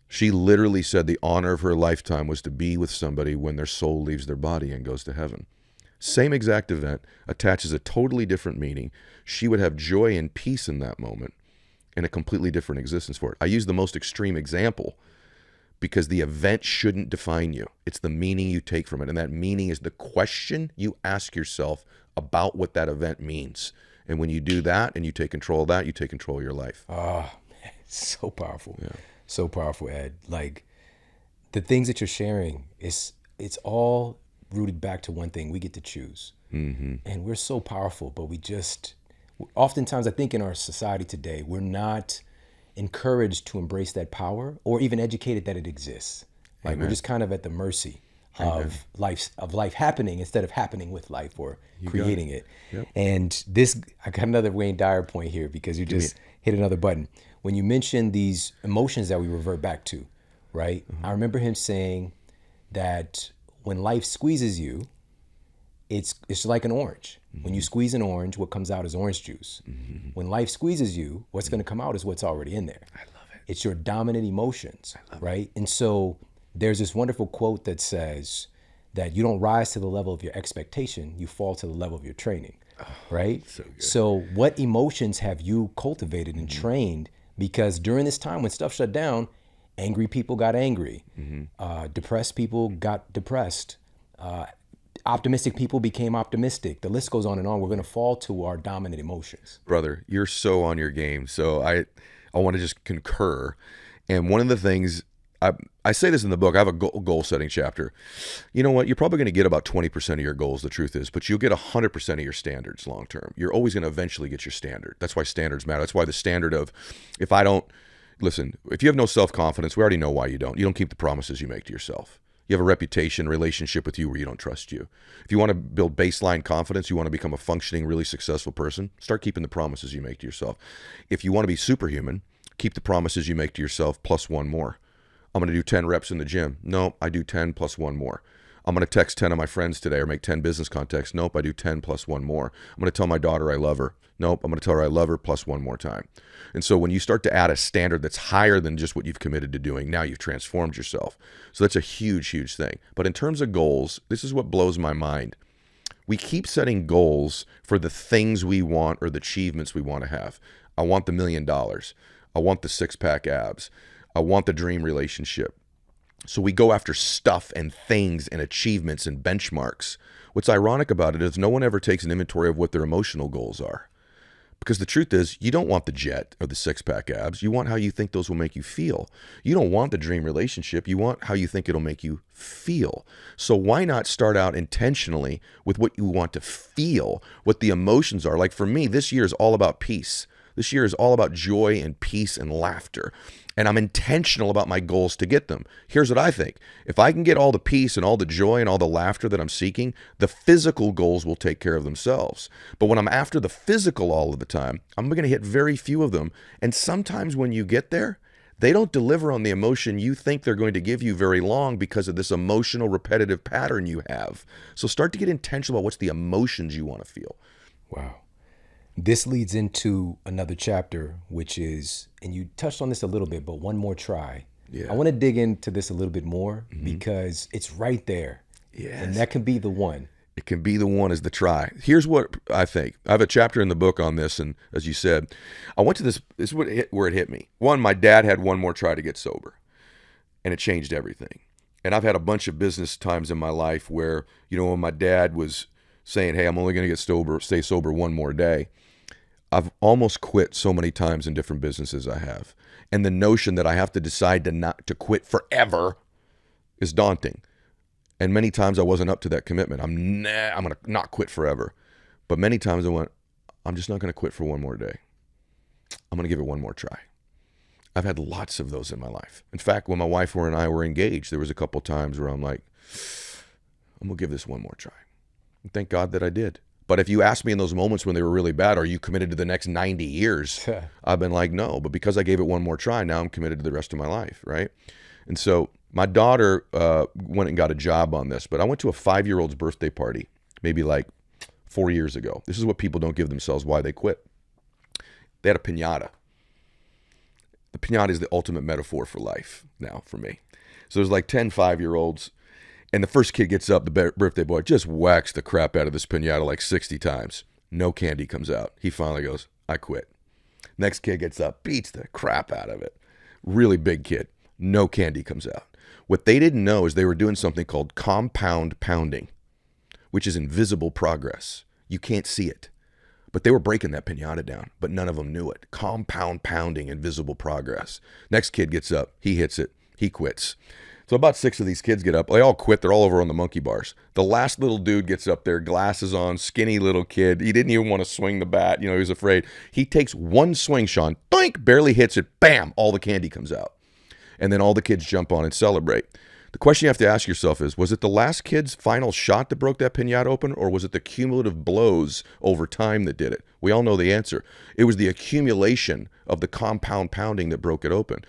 She literally said the honor of her lifetime was to be with somebody when their soul leaves their body and goes to heaven. Same exact event, attaches a totally different meaning. She would have joy and peace in that moment and a completely different existence for it. I use the most extreme example because the event shouldn't define you. It's the meaning you take from it. And that meaning is the question you ask yourself about what that event means. And when you do that and you take control of that, you take control of your life. Oh, man, so powerful. Yeah. So powerful, Ed. Like the things that you're sharing, it's all rooted back to one thing. We get to choose. Mm-hmm. And we're so powerful, but oftentimes I think in our society today, we're not encouraged to embrace that power or even educated that it exists. Like Amen. we're just kind of at the mercy of life happening instead of happening with life or creating it. Yep. And I got another Wayne Dyer point here because you just hit another button. When you mentioned these emotions that we revert back to, right? Mm-hmm. I remember him saying that when life squeezes you, it's like an orange. Mm-hmm. When you squeeze an orange, what comes out is orange juice. Mm-hmm. When life squeezes you, what's going to come out is what's already in there. I love it. It's your dominant emotions, right? And so there's this wonderful quote that says that you don't rise to the level of your expectation, you fall to the level of your training, right? So good. So what emotions have you cultivated and trained? Because during this time when stuff shut down, angry people got angry. Mm-hmm. Depressed people got depressed. Optimistic people became optimistic. The list goes on and on. We're going to fall to our dominant emotions. Brother, you're so on your game. So I want to just concur. And one of the things, I say this in the book, I have a goal setting chapter. You know what? You're probably going to get about 20% of your goals, the truth is, but you'll get 100% of your standards long term. You're always going to eventually get your standard. That's why standards matter. That's why the standard of, if you have no self-confidence, we already know why you don't. You don't keep the promises you make to yourself. You have a reputation, relationship with you where you don't trust you. If you want to build baseline confidence, you want to become a functioning, really successful person, start keeping the promises you make to yourself. If you want to be superhuman, keep the promises you make to yourself plus one more. I'm going to do 10 reps in the gym. Nope, I do 10 plus one more. I'm going to text 10 of my friends today or make 10 business contacts. Nope, I do 10 plus one more. I'm going to tell my daughter I love her. Nope, I'm going to tell her I love her plus one more time. And so when you start to add a standard that's higher than just what you've committed to doing, now you've transformed yourself. So that's a huge, huge thing. But in terms of goals, this is what blows my mind. We keep setting goals for the things we want or the achievements we want to have. I want the $1 million. I want the six-pack abs. I want the dream relationship. So we go after stuff and things and achievements and benchmarks. What's ironic about it is no one ever takes an inventory of what their emotional goals are. Because the truth is, you don't want the jet or the six-pack abs. You want how you think those will make you feel. You don't want the dream relationship. You want how you think it'll make you feel. So why not start out intentionally with what you want to feel, what the emotions are? Like for me, this year is all about peace. This year is all about joy and peace and laughter. And I'm intentional about my goals to get them. Here's what I think. If I can get all the peace and all the joy and all the laughter that I'm seeking, the physical goals will take care of themselves. But when I'm after the physical all of the time, I'm going to hit very few of them. And sometimes when you get there, they don't deliver on the emotion you think they're going to give you very long because of this emotional repetitive pattern you have. So start to get intentional about what's the emotions you want to feel. Wow. This leads into another chapter, which is, and you touched on this a little bit, but one more try. Yeah. I want to dig into this a little bit more because it's right there. Yes. And that can be the one. It can be the one as the try. Here's what I think. I have a chapter in the book on this, and as you said, I went to this is where it hit me. One, my dad had one more try to get sober, and it changed everything. And I've had a bunch of business times in my life where, when my dad was saying, hey, I'm only going to stay sober one more day. I've almost quit so many times in different businesses I have. And the notion that I have to decide not to quit forever is daunting. And many times I wasn't up to that commitment. I'm going to not quit forever. But many times I went, I'm just not going to quit for one more day. I'm going to give it one more try. I've had lots of those in my life. In fact, when my wife and I were engaged, there was a couple times where I'm like, I'm going to give this one more try. And thank God that I did. But if you asked me in those moments when they were really bad, are you committed to the next 90 years? I've been like, no. But because I gave it one more try, now I'm committed to the rest of my life, right? And so my daughter went and got a job on this. But I went to a 5-year-old's birthday party, maybe like 4 years ago. This is what people don't give themselves why they quit. They had a piñata. The piñata is the ultimate metaphor for life now for me. So there's like 10 5-year-olds, and the first kid gets up, the birthday boy, just whacks the crap out of this piñata like 60 times. No candy comes out. He finally goes, I quit. Next kid gets up, beats the crap out of it. Really big kid. No candy comes out. What they didn't know is they were doing something called compound pounding, which is invisible progress. You can't see it. But they were breaking that piñata down, but none of them knew it. Compound pounding, invisible progress. Next kid gets up. He hits it. He quits. So about 6 of these kids get up. They all quit. They're all over on the monkey bars. The last little dude gets up there, glasses on, skinny little kid. He didn't even want to swing the bat. He was afraid. He takes one swing, Shawn. Doink, barely hits it. Bam, all the candy comes out. And then all the kids jump on and celebrate. The question you have to ask yourself is, was it the last kid's final shot that broke that piñata open, or was it the cumulative blows over time that did it? We all know the answer. It was the accumulation of the compound pounding that broke it open.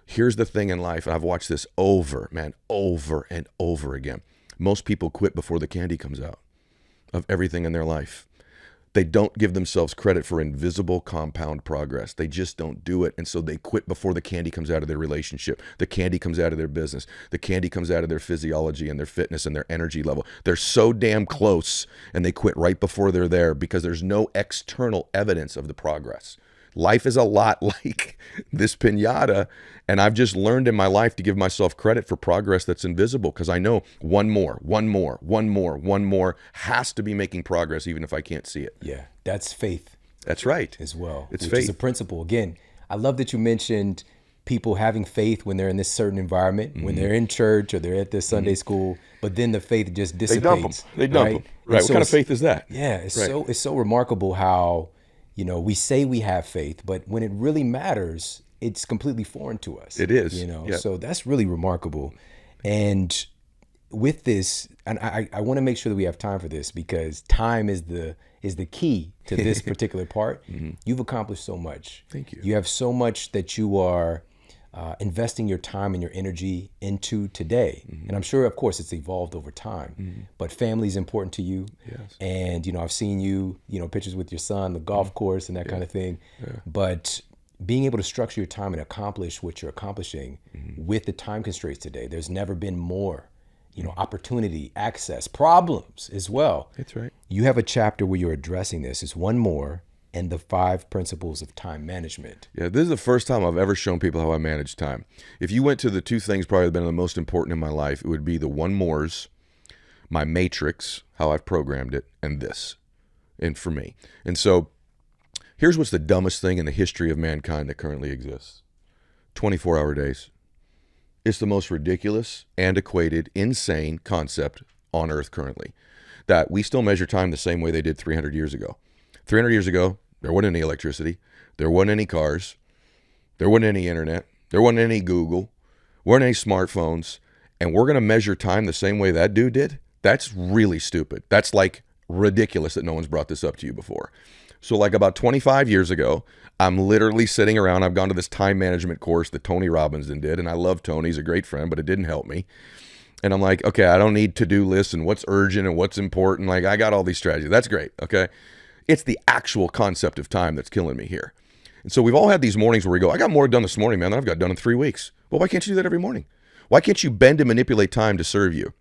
Here's the thing in life, and I've watched this over and over again. Most people quit before the candy comes out of everything in their life. They don't give themselves credit for invisible compound progress. They just don't do it. And so they quit before the candy comes out of their relationship. The candy comes out of their business. The candy comes out of their physiology and their fitness and their energy level. They're so damn close, and they quit right before they're there because there's no external evidence of the progress. Life is a lot like this piñata, and I've just learned in my life to give myself credit for progress that's invisible, because I know one more has to be making progress even if I can't see it. Yeah, that's faith. That's right. As well. It's which faith. is a principle. Again, I love that you mentioned people having faith when they're in this certain environment, when they're in church or they're at this Sunday school, but then the faith just dissipates. They dump them. Right. What kind of faith is that? Yeah, it's so remarkable how, we say we have faith, but when it really matters, it's completely foreign to us. It is. Yep. So that's really remarkable. And with this, and I want to make sure that we have time for this, because time is the key to this particular part. You've accomplished so much. Thank you. You have so much that you are investing your time and your energy into today. And I'm sure, of course, it's evolved over time, but family is important to you. Yes. And, I've seen you, pictures with your son, the golf course and that kind of thing. Yeah. But being able to structure your time and accomplish what you're accomplishing with the time constraints today, there's never been more, opportunity, access, problems as well. That's right. You have a chapter where you're addressing this. It's one more. And the 5 principles of time management. Yeah, this is the first time I've ever shown people how I manage time. If you went to the 2 things probably that have been the most important in my life, it would be the one mores, my matrix, how I've programmed it, and this, and for me. And so here's what's the dumbest thing in the history of mankind that currently exists. 24-hour days. It's the most ridiculous, antiquated, insane concept on Earth currently, that we still measure time the same way they did 300 years ago. 300 years ago, there wasn't any electricity. There wasn't any cars. There wasn't any internet. There wasn't any Google. Weren't any smartphones. And we're going to measure time the same way that dude did? That's really stupid. That's like ridiculous that no one's brought this up to you before. So like about 25 years ago, I'm literally sitting around. I've gone to this time management course that Tony Robbins did. And I love Tony. He's a great friend, but it didn't help me. And I'm like, okay, I don't need to-do lists and what's urgent and what's important. Like, I got all these strategies. That's great. Okay. It's the actual concept of time that's killing me here. And so we've all had these mornings where we go, I got more done this morning, man, than I've got done in 3 weeks. Well, why can't you do that every morning? Why can't you bend and manipulate time to serve you?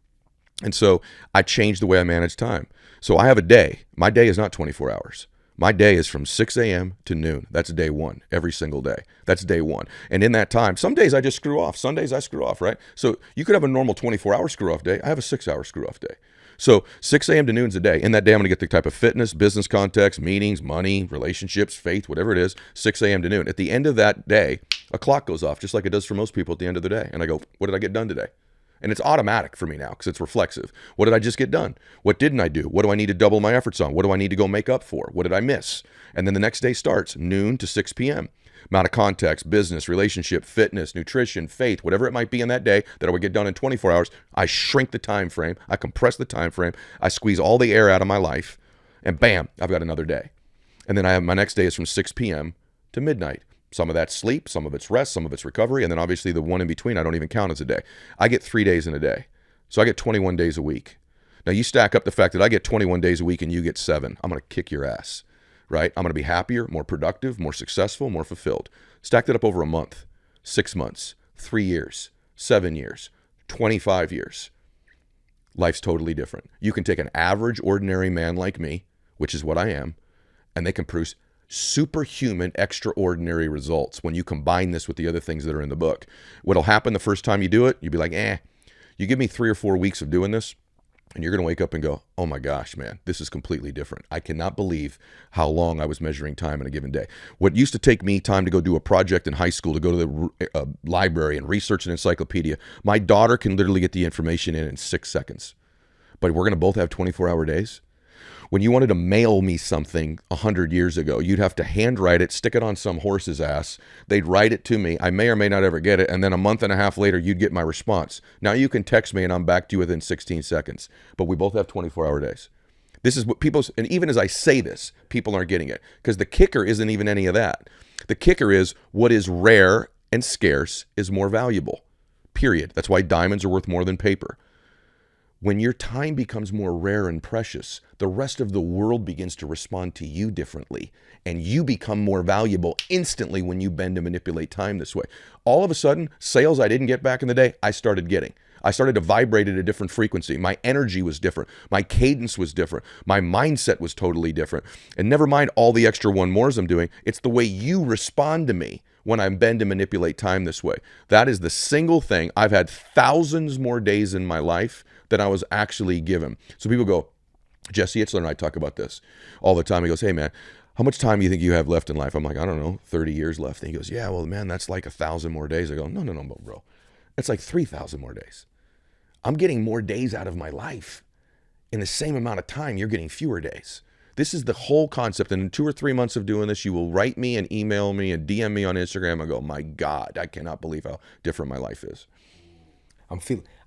And so I changed the way I manage time. So I have a day. My day is not 24 hours. My day is from 6 a.m. to noon. That's day one, every single day. That's day one. And in that time, some days I just screw off. Some days I screw off, right? So you could have a normal 24-hour screw off day. I have a 6-hour screw off day. So 6 a.m. to noon's a day. In that day, I'm going to get the type of fitness, business context, meetings, money, relationships, faith, whatever it is, 6 a.m. to noon. At the end of that day, a clock goes off, just like it does for most people at the end of the day. And I go, what did I get done today? And it's automatic for me now because it's reflexive. What did I just get done? What didn't I do? What do I need to double my efforts on? What do I need to go make up for? What did I miss? And then the next day starts, noon to 6 p.m. Amount of context, business, relationship, fitness, nutrition, faith, whatever it might be in that day that I would get done in 24 hours, I shrink the time frame. I compress the time frame. I squeeze all the air out of my life. And bam, I've got another day. And then I have my next day is from 6 p.m. to midnight. Some of that's sleep, some of it's rest, some of it's recovery, and then obviously the one in between I don't even count as a day. I get 3 days in a day. So I get 21 days a week. Now you stack up the fact that I get 21 days a week and you get 7. I'm going to kick your ass, right? I'm going to be happier, more productive, more successful, more fulfilled. Stack that up over a month, 6 months, 3 years, 7 years, 25 years. Life's totally different. You can take an average, ordinary man like me, which is what I am, and they can produce superhuman, extraordinary results when you combine this with the other things that are in the book. What'll happen the first time you do it, you'll be like, you give me 3 or 4 weeks of doing this, and you're going to wake up and go, oh my gosh, man, this is completely different. I cannot believe how long I was measuring time in a given day. What used to take me time to go do a project in high school, to go to the library and research an encyclopedia, my daughter can literally get the information in 6 seconds. But we're going to both have 24-hour days. When you wanted to mail me something 100 years ago, you'd have to handwrite it, stick it on some horse's ass. They'd write it to me. I may or may not ever get it. And then a month and a half later, you'd get my response. Now you can text me and I'm back to you within 16 seconds. But we both have 24-hour days. This is what people, and even as I say this, people aren't getting it. Because the kicker isn't even any of that. The kicker is what is rare and scarce is more valuable. Period. That's why diamonds are worth more than paper. When your time becomes more rare and precious, the rest of the world begins to respond to you differently. And you become more valuable instantly when you bend and manipulate time this way. All of a sudden, sales I didn't get back in the day, I started getting. I started to vibrate at a different frequency. My energy was different. My cadence was different. My mindset was totally different. And never mind all the extra one mores I'm doing, it's the way you respond to me when I bend and manipulate time this way. That is the single thing. I've had thousands more days in my life than I was actually given. So people go, Jesse Itzler and I talk about this all the time. He goes, hey man, how much time do you think you have left in life? I'm like, I don't know, 30 years left. And he goes, yeah, well man, that's like 1,000 more days. I go, no, bro. It's like 3,000 more days. I'm getting more days out of my life. In the same amount of time, you're getting fewer days. This is the whole concept. And in 2 or 3 months of doing this, you will write me and email me and DM me on Instagram and go, my God, I cannot believe how different my life is.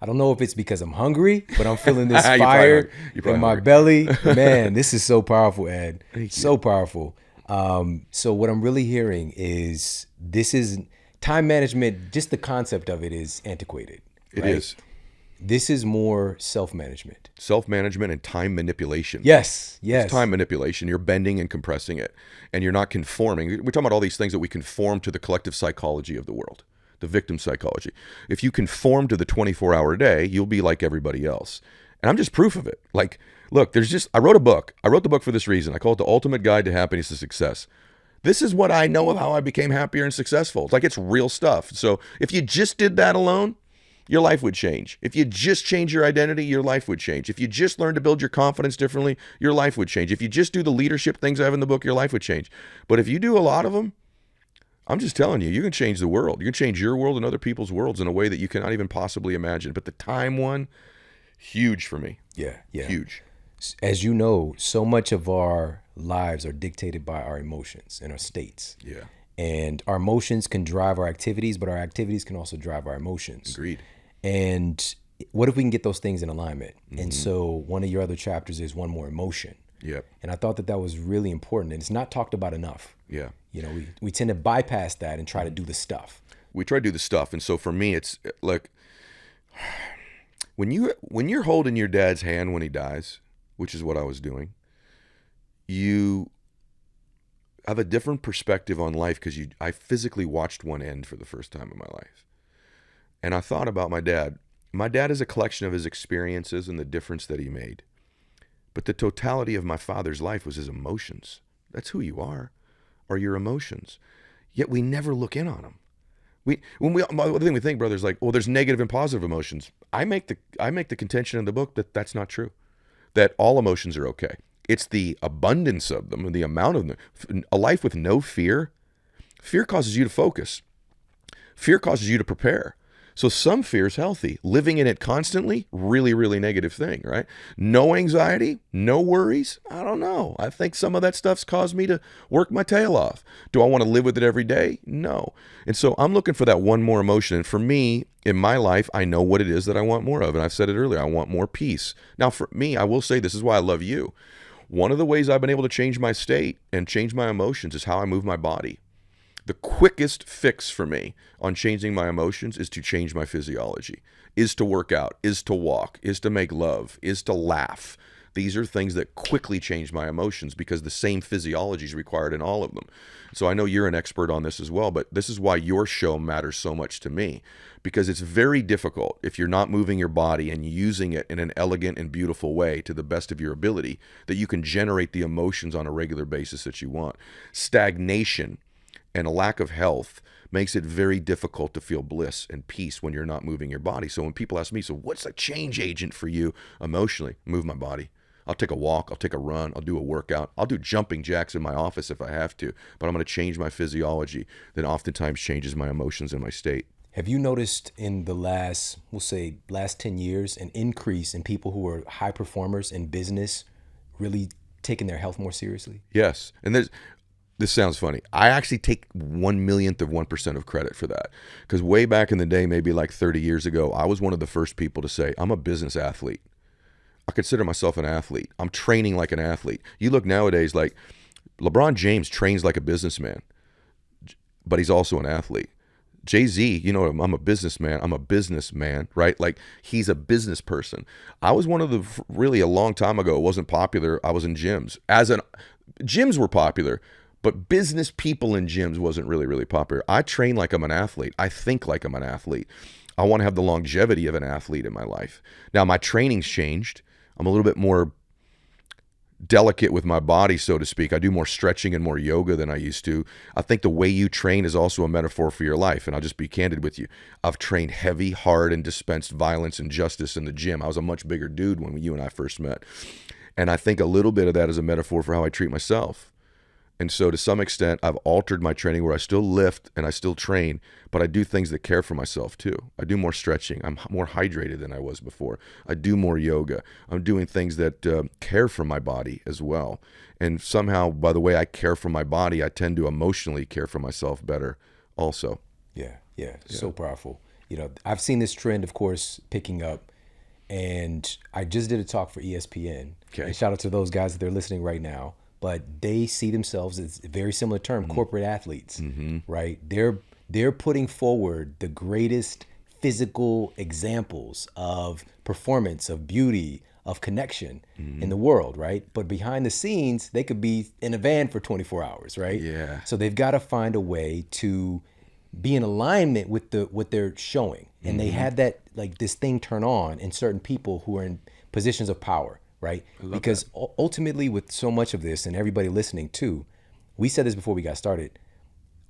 I don't know if it's because I'm hungry, but I'm feeling this fire in my belly. Man, this is so powerful, Ed. So powerful. So what I'm really hearing is this is time management, just the concept of it is antiquated. It is. This is more self-management. Self-management and time manipulation. Yes. It's time manipulation. You're bending and compressing it. And you're not conforming. We're talking about all these things that we conform to the collective psychology of the world, the victim psychology. If you conform to the 24-hour day, you'll be like everybody else. And I'm just proof of it. Like, look, I wrote a book. I wrote the book for this reason. I call it The Ultimate Guide to Happiness and Success. This is what I know of how I became happier and successful. It's like it's real stuff. So if you just did that alone, your life would change. If you just change your identity, your life would change. If you just learn to build your confidence differently, your life would change. If you just do the leadership things I have in the book, your life would change. But if you do a lot of them, I'm just telling you, you can change the world. You can change your world and other people's worlds in a way that you cannot even possibly imagine. But the time one, huge for me. Yeah. Huge. As you know, so much of our lives are dictated by our emotions and our states. Yeah. And our emotions can drive our activities, but our activities can also drive our emotions. Agreed. And what if we can get those things in alignment? Mm-hmm. And so one of your other chapters is one more emotion. Yep. And I thought that was really important, and it's not talked about enough. Yeah. You know, we tend to bypass that and try to do the stuff. We try to do the stuff. And so for me, it's like when you're holding your dad's hand when he dies, which is what I was doing, you have a different perspective on life because I physically watched one end for the first time in my life. And I thought about my dad. My dad is a collection of his experiences and the difference that he made. But the totality of my father's life was his emotions. That's who you are your emotions. Yet we never look in on them. The thing we think, brother, is like, well, there's negative and positive emotions. I make the contention in the book that that's not true. That all emotions are okay. It's the abundance of them and the amount of them. A life with no fear. Fear causes you to focus. Fear causes you to prepare. So some fear is healthy. Living in it constantly, really, really negative thing, right? No anxiety, no worries. I don't know. I think some of that stuff's caused me to work my tail off. Do I want to live with it every day? No. And so I'm looking for that one more emotion. And for me, in my life, I know what it is that I want more of. And I've said it earlier, I want more peace. Now, for me, I will say this is why I love you. One of the ways I've been able to change my state and change my emotions is how I move my body. The quickest fix for me on changing my emotions is to change my physiology, is to work out, is to walk, is to make love, is to laugh. These are things that quickly change my emotions because the same physiology is required in all of them. So I know you're an expert on this as well, but this is why your show matters so much to me, because it's very difficult if you're not moving your body and using it in an elegant and beautiful way to the best of your ability that you can generate the emotions on a regular basis that you want. Stagnation and a lack of health makes it very difficult to feel bliss and peace when you're not moving your body. So when people ask me, so what's a change agent for you emotionally? Move my body. I'll take a walk. I'll take a run. I'll do a workout. I'll do jumping jacks in my office if I have to, but I'm going to change my physiology that oftentimes changes my emotions and my state. Have you noticed in the last 10 years, an increase in people who are high performers in business really taking their health more seriously? Yes. And this sounds funny. I actually take 1/1,000,000% of credit for that. Because way back in the day, maybe like 30 years ago, I was one of the first people to say, I'm a business athlete. I consider myself an athlete. I'm training like an athlete. You look nowadays, like LeBron James trains like a businessman, but he's also an athlete. Jay-Z, I'm a businessman. I'm a businessman, right? Like he's a business person. I was one of the, really a long time ago, it wasn't popular. I was in gyms. Gyms were popular, but business people in gyms wasn't really, really popular. I train like I'm an athlete. I think like I'm an athlete. I want to have the longevity of an athlete in my life. Now, my training's changed. I'm a little bit more delicate with my body, so to speak. I do more stretching and more yoga than I used to. I think the way you train is also a metaphor for your life. And I'll just be candid with you. I've trained heavy, hard, and dispensed violence and justice in the gym. I was a much bigger dude when you and I first met. And I think a little bit of that is a metaphor for how I treat myself. And so to some extent, I've altered my training where I still lift and I still train, but I do things that care for myself too. I do more stretching. I'm more hydrated than I was before. I do more yoga. I'm doing things that care for my body as well. And somehow, by the way I care for my body, I tend to emotionally care for myself better also. Yeah. So powerful. I've seen this trend, of course, picking up. And I just did a talk for ESPN. Okay. And shout out to those guys that they're listening right now. But they see themselves as a very similar term, corporate athletes, right? They're putting forward the greatest physical examples of performance, of beauty, of connection in the world, right? But behind the scenes, they could be in a van for 24 hours, right? Yeah. So they've got to find a way to be in alignment with what they're showing. And they had that, like this thing turn on in certain people who are in positions of power. Right? Because ultimately with so much of this and everybody listening too, we said this before we got started,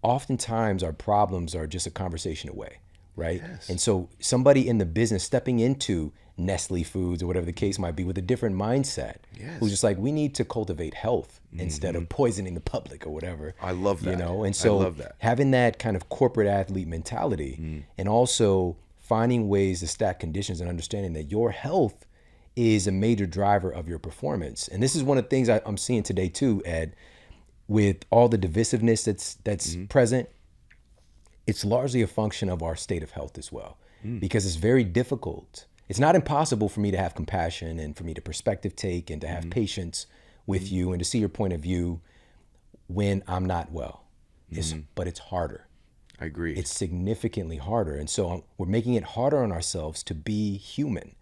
oftentimes our problems are just a conversation away, right? Yes. And so somebody in the business stepping into Nestle Foods or whatever the case might be with a different mindset, who's just like, we need to cultivate health instead of poisoning the public or whatever. I love that. And so I love that. Having that kind of corporate athlete mentality and also finding ways to stack conditions and understanding that your health is a major driver of your performance. And this is one of the things I'm seeing today too, Ed, with all the divisiveness that's present. It's largely a function of our state of health as well, because it's very difficult. It's not impossible for me to have compassion and for me to perspective take and to have patience with you and to see your point of view when I'm not well. But it's harder. I agree. It's significantly harder. And so we're making it harder on ourselves to be human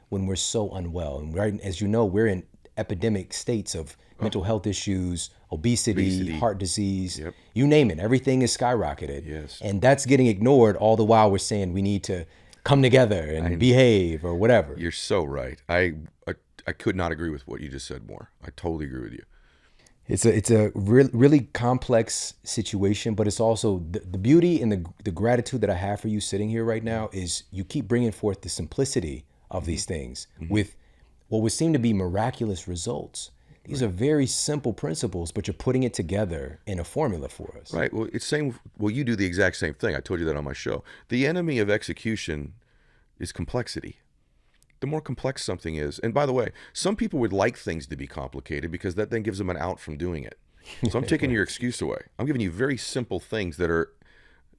when we're so unwell. And right, as you know, we're in epidemic states of mental health issues, obesity, heart disease, you name it. Everything is skyrocketed. Yes. And that's getting ignored all the while we're saying we need to come together and behave or whatever. You're so right. I could not agree with what you just said more. I totally agree with you. It's a really complex situation, but it's also the beauty and the gratitude that I have for you sitting here right now is you keep bringing forth the simplicity of these things with what would seem to be miraculous results. These are very simple principles, but you're putting it together in a formula for us. Right. Well, it's same. Well, you do the exact same thing. I told you that on my show. The enemy of execution is complexity. The more complex something is, and by the way, some people would like things to be complicated because that then gives them an out from doing it. So I'm taking your excuse away. I'm giving you very simple things that are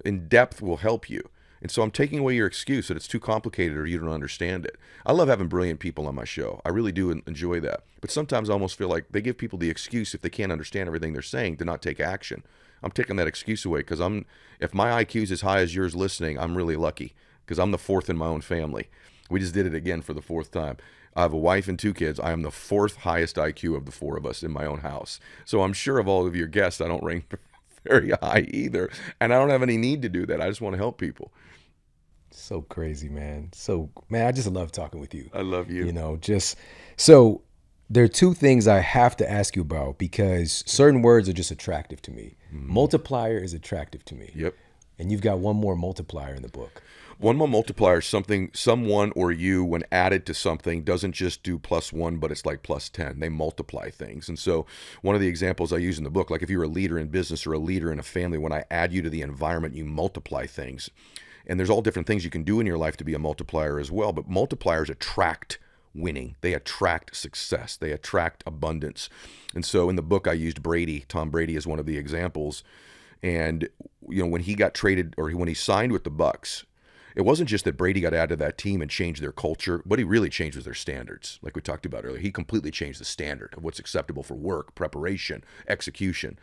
in depth will help you. And so I'm taking away your excuse that it's too complicated or you don't understand it. I love having brilliant people on my show. I really do enjoy that. But sometimes I almost feel like they give people the excuse if they can't understand everything they're saying to not take action. I'm taking that excuse away because if my IQ is as high as yours listening, I'm really lucky because I'm the fourth in my own family. We just did it again for the fourth time. I have a wife and 2 kids. I am the 4th highest IQ of the 4 of us in my own house. So I'm sure of all of your guests, I don't rank very high either. And I don't have any need to do that. I just want to help people. So crazy, man. Man, I just love talking with you. I love you. So there are 2 things I have to ask you about because certain words are just attractive to me. Multiplier is attractive to me. Yep. And you've got one more multiplier in the book. One more multiplier is something, someone or you, when added to something, doesn't just do +1, but it's like +10. They multiply things. And so one of the examples I use in the book, like if you're a leader in business or a leader in a family, when I add you to the environment, you multiply things. And there's all different things you can do in your life to be a multiplier as well. But multipliers attract winning. They attract success. They attract abundance. And so in the book, I used Tom Brady as one of the examples. And, when he got traded or when he signed with the Bucks, it wasn't just that Brady got added to that team and changed their culture. What he really changed was their standards. Like we talked about earlier, he completely changed the standard of what's acceptable for work, preparation, execution.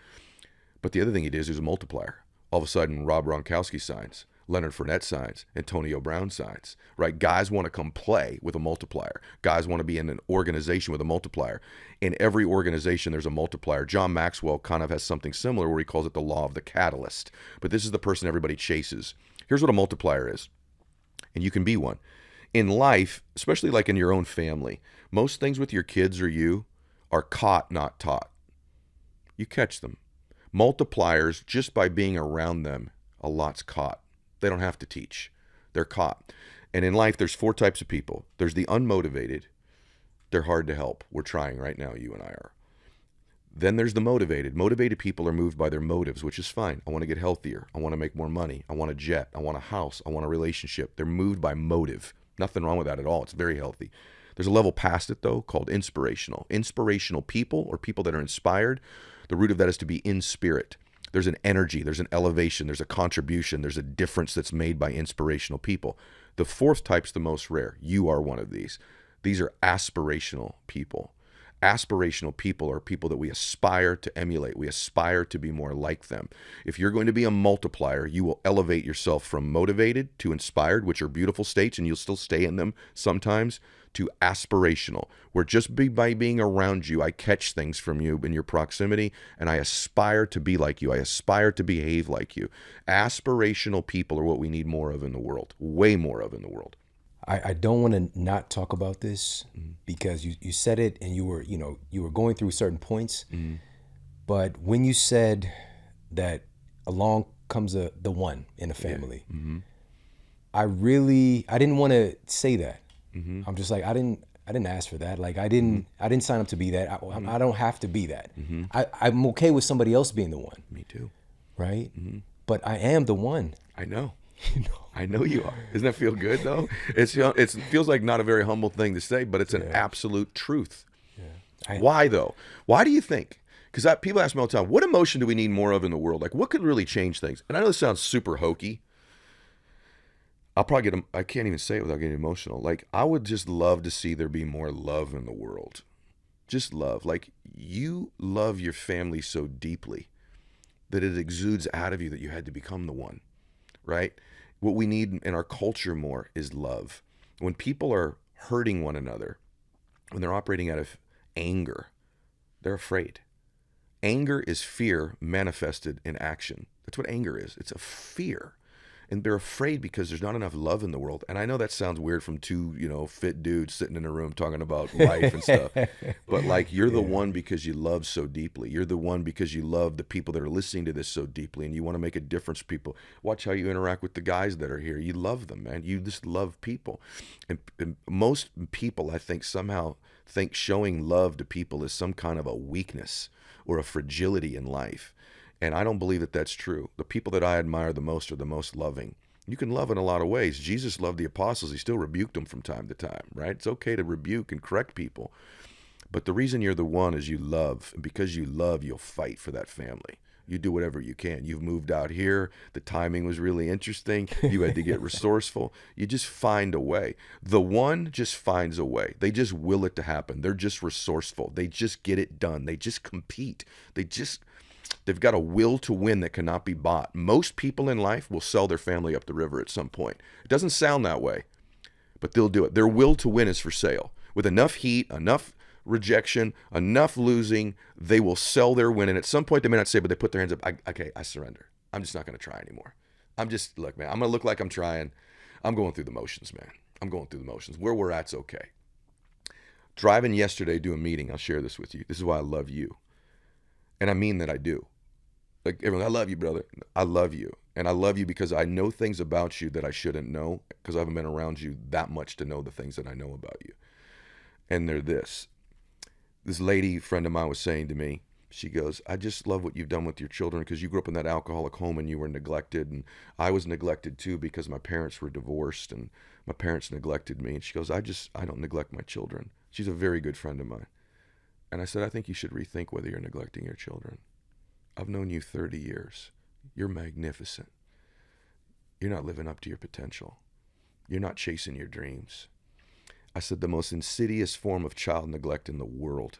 But the other thing he did is he was a multiplier. All of a sudden, Rob Gronkowski signs. Leonard Fournette signs, Antonio Brown signs, right? Guys want to come play with a multiplier. Guys want to be in an organization with a multiplier. In every organization, there's a multiplier. John Maxwell kind of has something similar where he calls it the law of the catalyst. But this is the person everybody chases. Here's what a multiplier is, and you can be one. In life, especially like in your own family, most things with your kids or you are caught, not taught. You catch them. Multipliers, just by being around them, a lot's caught. They don't have to teach. They're caught. And in life, there's 4 types of people. There's the unmotivated. They're hard to help. We're trying right now, you and I are. Then there's the motivated. Motivated people are moved by their motives, which is fine. I want to get healthier. I want to make more money. I want a jet. I want a house. I want a relationship. They're moved by motive. Nothing wrong with that at all. It's very healthy. There's a level past it, though, called inspirational. Inspirational people, or people that are inspired, the root of that is to be in spirit. There's an energy, there's an elevation, there's a contribution, there's a difference that's made by inspirational people. The 4th type's the most rare. You are one of these. These are aspirational people. Aspirational people are people that we aspire to emulate. We aspire to be more like them. If you're going to be a multiplier, you will elevate yourself from motivated to inspired, which are beautiful states, and you'll still stay in them sometimes, to aspirational, where just by being around you, I catch things from you in your proximity, and I aspire to be like you. I aspire to behave like you. Aspirational people are what we need more of in the world, way more of in the world. I don't want to not talk about this because you said it and you were going through certain points. But when you said that along comes the one in a family, I didn't want to say that. I'm just like, I didn't ask for that. Like I didn't sign up to be that. I don't have to be that. I'm okay with somebody else being the one. Me too. Right? But I am the one. I know. I know you are. Doesn't that feel good though? It feels like not a very humble thing to say, but it's an absolute truth. Yeah. Why though? Why do you think? Because people ask me all the time, what emotion do we need more of in the world? Like what could really change things? And I know this sounds super hokey. I can't even say it without getting emotional. Like I would just love to see there be more love in the world. Just love. Like you love your family so deeply that it exudes out of you that you had to become the one. Right? What we need in our culture more is love. When people are hurting one another, when they're operating out of anger, they're afraid. Anger is fear manifested in action. That's what anger is. It's a fear. And they're afraid because there's not enough love in the world. And I know that sounds weird from two, fit dudes sitting in a room talking about life and stuff. But like, you're the one because you love so deeply. You're the one because you love the people that are listening to this so deeply, and you want to make a difference for people. Watch how you interact with the guys that are here. You love them, man. You just love people. And most people, I think, somehow think showing love to people is some kind of a weakness or a fragility in life. And I don't believe that that's true. The people that I admire the most are the most loving. You can love in a lot of ways. Jesus loved the apostles. He still rebuked them from time to time, right? It's okay to rebuke and correct people. But the reason you're the one is you love. And because you love, you'll fight for that family. You do whatever you can. You've moved out here. The timing was really interesting. You had to get resourceful. You just find a way. The one just finds a way. They just will it to happen. They're just resourceful. They just get it done. They just compete. They've got a will to win that cannot be bought. Most people in life will sell their family up the river at some point. It doesn't sound that way, but they'll do it. Their will to win is for sale. With enough heat, enough rejection, enough losing, they will sell their win. And at some point, they may not say, but they put their hands up. Okay, I surrender. I'm just not going to try anymore. Look, man, I'm going to look like I'm trying. I'm going through the motions, man. I'm going through the motions. Where we're at's okay. Driving yesterday to a meeting, I'll share this with you. This is why I love you. And I mean that I do. Like, everyone, I love you, brother. I love you. And I love you because I know things about you that I shouldn't know, because I haven't been around you that much to know the things that I know about you. And they're this. This lady friend of mine was saying to me, she goes, I just love what you've done with your children, because you grew up in that alcoholic home and you were neglected. And I was neglected too, because my parents were divorced and my parents neglected me. And she goes, I don't neglect my children. She's a very good friend of mine. And I said, I think you should rethink whether you're neglecting your children. I've known you 30 years. You're magnificent. You're not living up to your potential. You're not chasing your dreams. I said, the most insidious form of child neglect in the world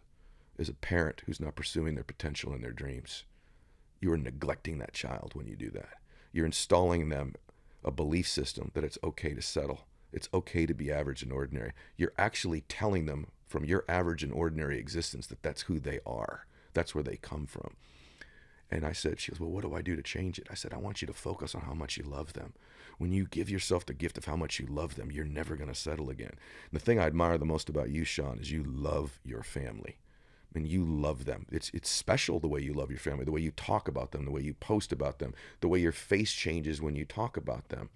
is a parent who's not pursuing their potential and their dreams. You are neglecting that child when you do that. You're installing them a belief system that it's okay to settle. It's okay to be average and ordinary. You're actually telling them from your average and ordinary existence that that's who they are. That's where they come from. And I said, she goes, well, what do I do to change it? I said, I want you to focus on how much you love them. When you give yourself the gift of how much you love them, you're never going to settle again. And the thing I admire the most about you, Shawn, is you love your family. And you love them. It's special the way you love your family, the way you talk about them, the way you post about them, the way your face changes when you talk about them.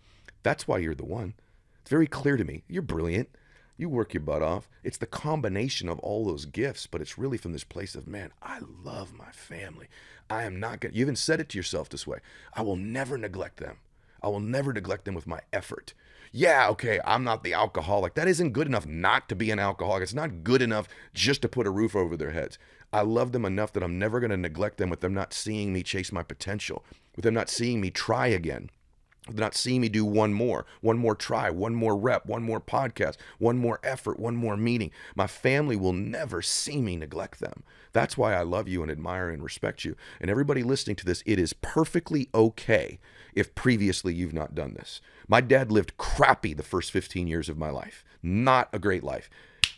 That's why you're the one. It's very clear to me. You're brilliant. You work your butt off. It's the combination of all those gifts, but it's really from this place of, man, I love my family. I am not going to, you even said it to yourself this way. I will never neglect them. I will never neglect them with my effort. Yeah, okay, I'm not the alcoholic. That isn't good enough not to be an alcoholic. It's not good enough just to put a roof over their heads. I love them enough that I'm never going to neglect them with them not seeing me chase my potential, with them not seeing me try again. Not seeing me do one more try, one more rep, one more podcast, one more effort, one more meeting. My family will never see me neglect them. That's why I love you and admire and respect you. And everybody listening to this, it is perfectly okay if previously you've not done this. My dad lived crappy the first 15 years of my life. Not a great life.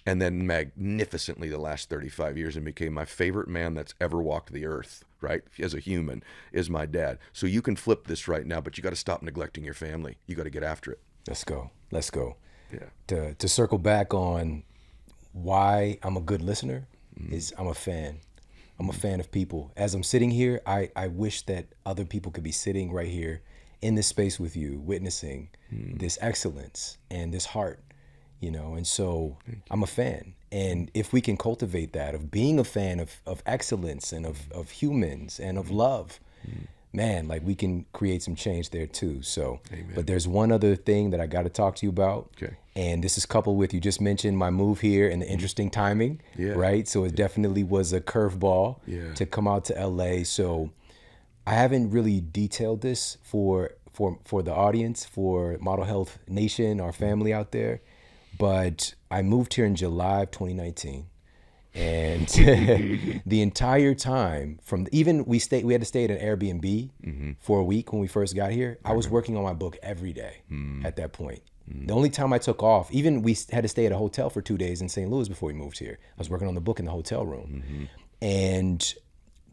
And then magnificently the last 35 years, and became my favorite man that's ever walked the earth, right? As a human, is my dad. So you can flip this right now, but you got to stop neglecting your family. You got to get after it. Let's go. Yeah. To circle back on why I'm a good listener is I'm a fan. I'm a fan of people. As I'm sitting here, I wish that other people could be sitting right here in this space with you, witnessing this excellence and this heart. And so I'm a fan. And if we can cultivate that of being a fan of excellence and of humans and of love, man, like, we can create some change there too. So, Amen. But there's one other thing that I got to talk to you about. Okay. And this is coupled with, you just mentioned my move here and the interesting timing, right? So it definitely was a curveball to come out to LA. So I haven't really detailed this for the audience, for Model Health Nation, our family out there. But I moved here in July of 2019, and the entire time we had to stay at an Airbnb for a week when we first got here. I was working on my book every day at that point. The only time I took off, even we had to stay at a hotel for 2 days in St. Louis before we moved here. I was working on the book in the hotel room. And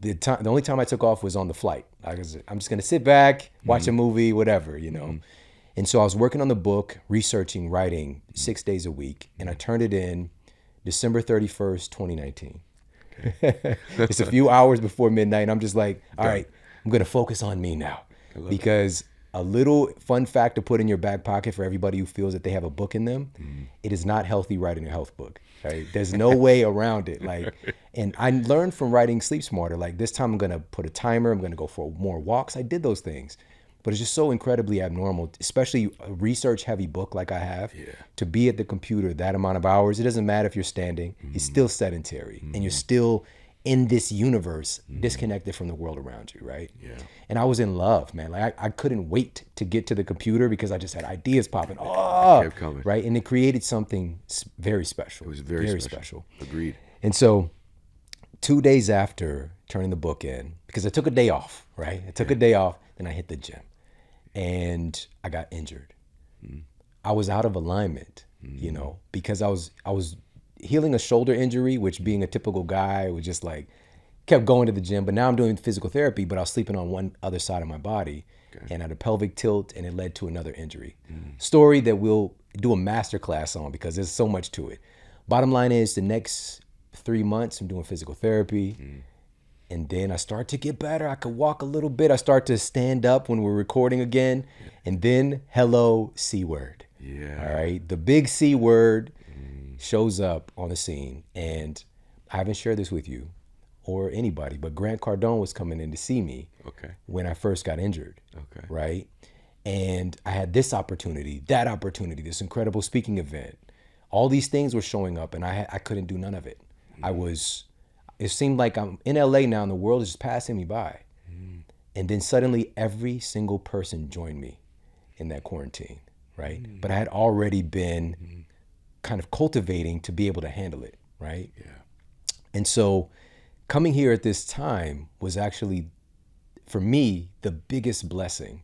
The only time I took off was on the flight. I'm just gonna sit back, watch a movie, whatever, you know. And so I was working on the book, researching, writing 6 days a week, and I turned it in December 31st, 2019. It's a few hours before midnight, and I'm just like, all right, I'm gonna focus on me now, because a little fun fact to put in your back pocket for everybody who feels that they have a book in them: it is not healthy writing a health book. Right? There's no way around it. Like, and I learned from writing Sleep Smarter, like, this time I'm gonna put a timer, I'm gonna go for more walks. I did those things, but it's just so incredibly abnormal, especially a research heavy book like I have, to be at the computer that amount of hours. It doesn't matter if you're standing, it's still sedentary, and you're still in this universe, disconnected from the world around you, right? Yeah. And I was in love, man. Like, I couldn't wait to get to the computer because I just had ideas popping. Oh, kept coming. Right? And it created something very special. It was very special. Agreed. And so 2 days after turning the book in, because I took a day off, right? I took a day off, then I hit the gym, and I got injured. I was out of alignment, you know, because I was healing a shoulder injury, which, being a typical guy, was just like, kept going to the gym. But now I'm doing physical therapy, but I was sleeping on one other side of my body, and had a pelvic tilt, and it led to another injury. Story that we'll do a masterclass on, because there's so much to it. Bottom line is, the next 3 months I'm doing physical therapy, and then I start to get better. I could walk a little bit. I start to stand up when we're recording again, and then hello, C word. Yeah. All right, the big C word shows up on the scene, and I haven't shared this with you or anybody, but Grant Cardone was coming in to see me when I first got injured, right? And I had this opportunity, that opportunity, this incredible speaking event. All these things were showing up, and I couldn't do none of it. It seemed like I'm in LA now, and the world is just passing me by. And then suddenly every single person joined me in that quarantine, right? But I had already been kind of cultivating to be able to handle it, right? Yeah. And so coming here at this time was actually, for me, the biggest blessing,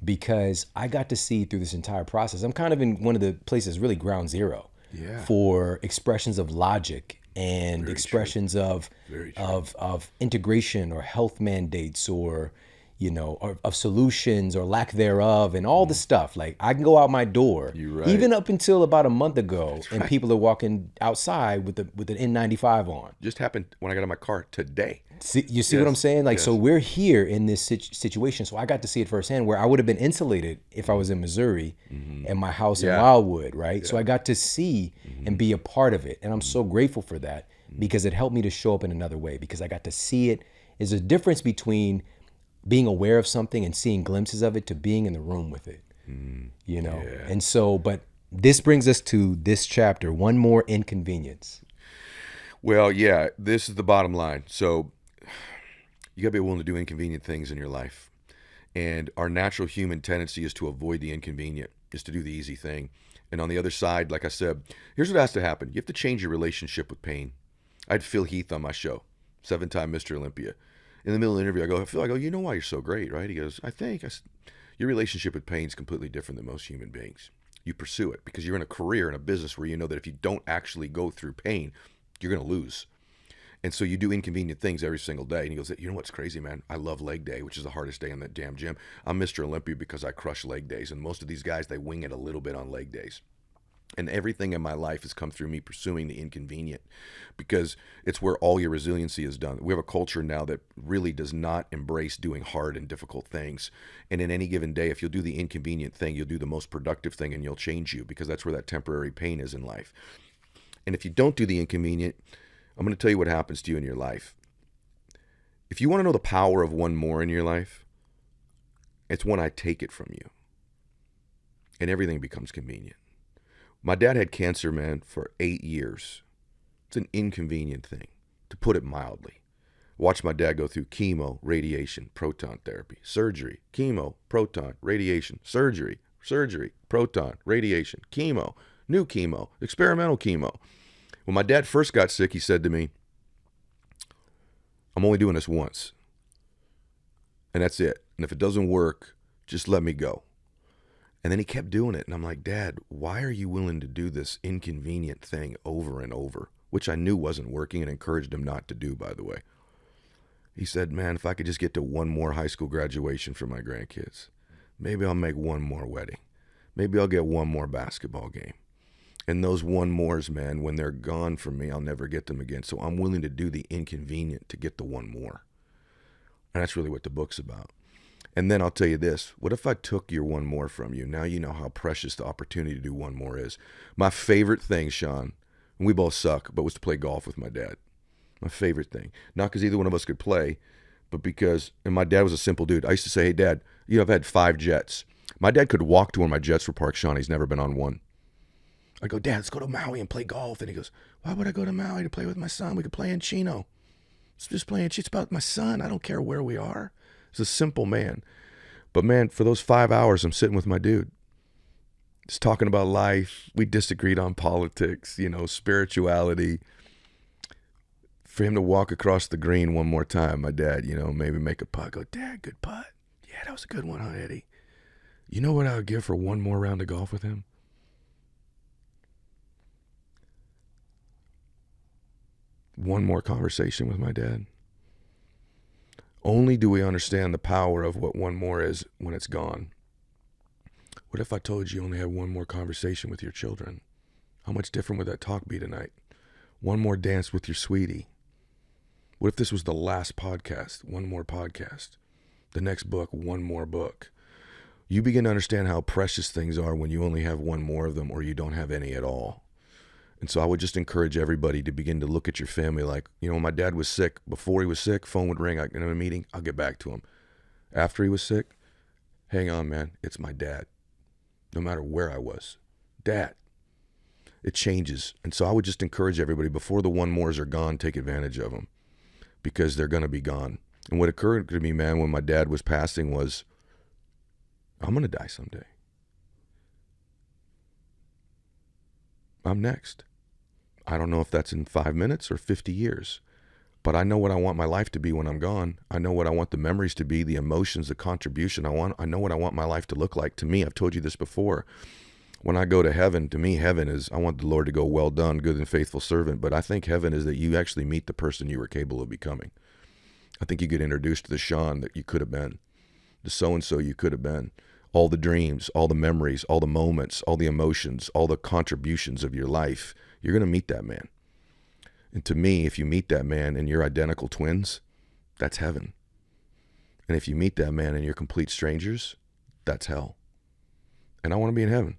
because I got to see through this entire process. I'm kind of in one of the places, really ground zero, for expressions of logic and expressions of integration or health mandates, or, you know, or of solutions or lack thereof, and all the stuff. Like, I can go out my door, even up until about a month ago, and people are walking outside with an N95 on. Just happened when I got in my car today. You see what I'm saying? Like, so we're here in this situation. So I got to see it firsthand, where I would have been insulated if I was in Missouri and my house in Wildwood, right? So I got to see and be a part of it. And I'm so grateful for that, because it helped me to show up in another way, because I got to see it. There's a difference between being aware of something and seeing glimpses of it to being in the room with it, you know? And so, but this brings us to this chapter, one more inconvenience. Well, yeah, this is the bottom line. So you gotta be willing to do inconvenient things in your life. And our natural human tendency is to avoid the inconvenient, is to do the easy thing. And on the other side, like I said, here's what has to happen. You have to change your relationship with pain. I had Phil Heath on my show, 7-time Mr. Olympia. In the middle of the interview, I go, you know why you're so great, right? He goes, I said, your relationship with pain is completely different than most human beings. You pursue it because you're in a career, in a business where you know that if you don't actually go through pain, you're going to lose. And so you do inconvenient things every single day. And he goes, you know what's crazy, man? I love leg day, which is the hardest day in that damn gym. I'm Mr. Olympia because I crush leg days. And most of these guys, they wing it a little bit on leg days. And everything in my life has come through me pursuing the inconvenient, because it's where all your resiliency is done. We have a culture now that really does not embrace doing hard and difficult things. And in any given day, if you'll do the inconvenient thing, you'll do the most productive thing, and you'll change you, because that's where that temporary pain is in life. And if you don't do the inconvenient, I'm going to tell you what happens to you in your life. If you want to know the power of one more in your life, it's when I take it from you. And everything becomes convenient. My dad had cancer, man, for 8 years. It's an inconvenient thing, to put it mildly. Watch my dad go through chemo, radiation, proton therapy, surgery, chemo, proton, radiation, surgery, proton, radiation, chemo, new chemo, experimental chemo. When my dad first got sick, he said to me, I'm only doing this once, and that's it. And if it doesn't work, just let me go. And then he kept doing it. And I'm like, Dad, why are you willing to do this inconvenient thing over and over? Which I knew wasn't working, and encouraged him not to do, by the way. He said, man, if I could just get to one more high school graduation for my grandkids, maybe I'll make one more wedding. Maybe I'll get one more basketball game. And those one mores, man, when they're gone from me, I'll never get them again. So I'm willing to do the inconvenient to get the one more. And that's really what the book's about. And then I'll tell you this. What if I took your one more from you? Now you know how precious the opportunity to do one more is. My favorite thing, Shawn, and we both suck, but was to play golf with my dad. My favorite thing. Not because either one of us could play, but because, and my dad was a simple dude. I used to say, hey, Dad, I've had 5 jets. My dad could walk to where my jets were parked, Shawn. He's never been on one. I go, Dad, let's go to Maui and play golf. And he goes, why would I go to Maui to play with my son? We could play in Chino. It's just playing. It's about my son. I don't care where we are. He's a simple man. But man, for those 5 hours, I'm sitting with my dude. Just talking about life. We disagreed on politics, spirituality. For him to walk across the green one more time, my dad, maybe make a putt. I go, Dad, good putt. Yeah, that was a good one, huh, Eddie? You know what I would give for one more round of golf with him? One more conversation with my dad. Only do we understand the power of what one more is when it's gone. What if I told you only had one more conversation with your children? How much different would that talk be tonight? One more dance with your sweetie. What if this was the last podcast? One more podcast. The next book, one more book. You begin to understand how precious things are when you only have one more of them or you don't have any at all. And so I would just encourage everybody to begin to look at your family like, when my dad was sick, before he was sick, phone would ring. In a meeting, I'll get back to him. After he was sick, hang on, man, it's my dad. No matter where I was. Dad. It changes. And so I would just encourage everybody, before the one mores are gone, take advantage of them. Because they're going to be gone. And what occurred to me, man, when my dad was passing was, I'm going to die someday. I'm next. I don't know if that's in 5 minutes or 50 years, but I know what I want my life to be when I'm gone. I know what I want the memories to be, the emotions, the contribution I want. I know what I want my life to look like. To me, I've told you this before. When I go to heaven, to me, heaven is, I want the Lord to go, well done, good and faithful servant. But I think heaven is that you actually meet the person you were capable of becoming. I think you get introduced to the Shawn that you could have been, the so-and-so you could have been. All the dreams, all the memories, all the moments, all the emotions, all the contributions of your life, you're going to meet that man. And to me, if you meet that man and you're identical twins, that's heaven. And if you meet that man and you're complete strangers, that's hell. And I want to be in heaven.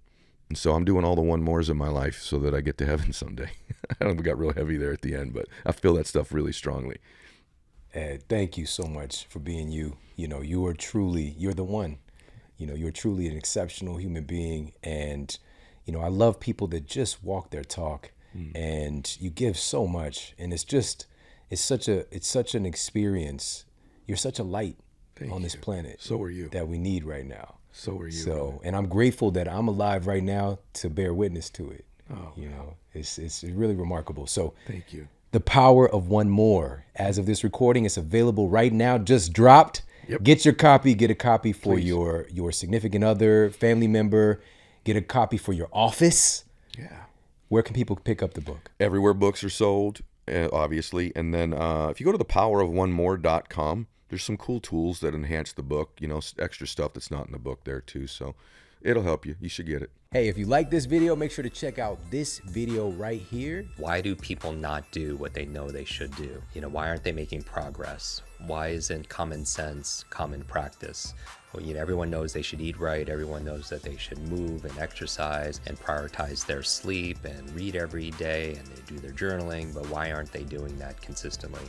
And so I'm doing all the one mores of my life so that I get to heaven someday. I don't know if it got real heavy there at the end, but I feel that stuff really strongly. Ed, thank you so much for being you. You're the one. You're truly an exceptional human being. And, I love people that just walk their talk and you give so much. And it's such an experience. You're such a light on this planet. So are you. That we need right now. So are you. So, and I'm grateful that I'm alive right now to bear witness to it. Oh, it's really remarkable. So thank you. The Power of One More. As of this recording, it's available right now. Just dropped. Yep. Get your copy. Get a copy for Please. your significant other, family member. Get a copy for your office. Yeah. Where can people pick up the book? Everywhere books are sold, obviously. And then if you go to thepowerofonemore.com, there's some cool tools that enhance the book, extra stuff that's not in the book there too. So it'll help you. You should get it. Hey, if you like this video, make sure to check out this video right here. Why do people not do what they know they should do? Why aren't they making progress? Why isn't common sense common practice? Well, everyone knows they should eat right. Everyone knows that they should move and exercise and prioritize their sleep and read every day and they do their journaling. But why aren't they doing that consistently?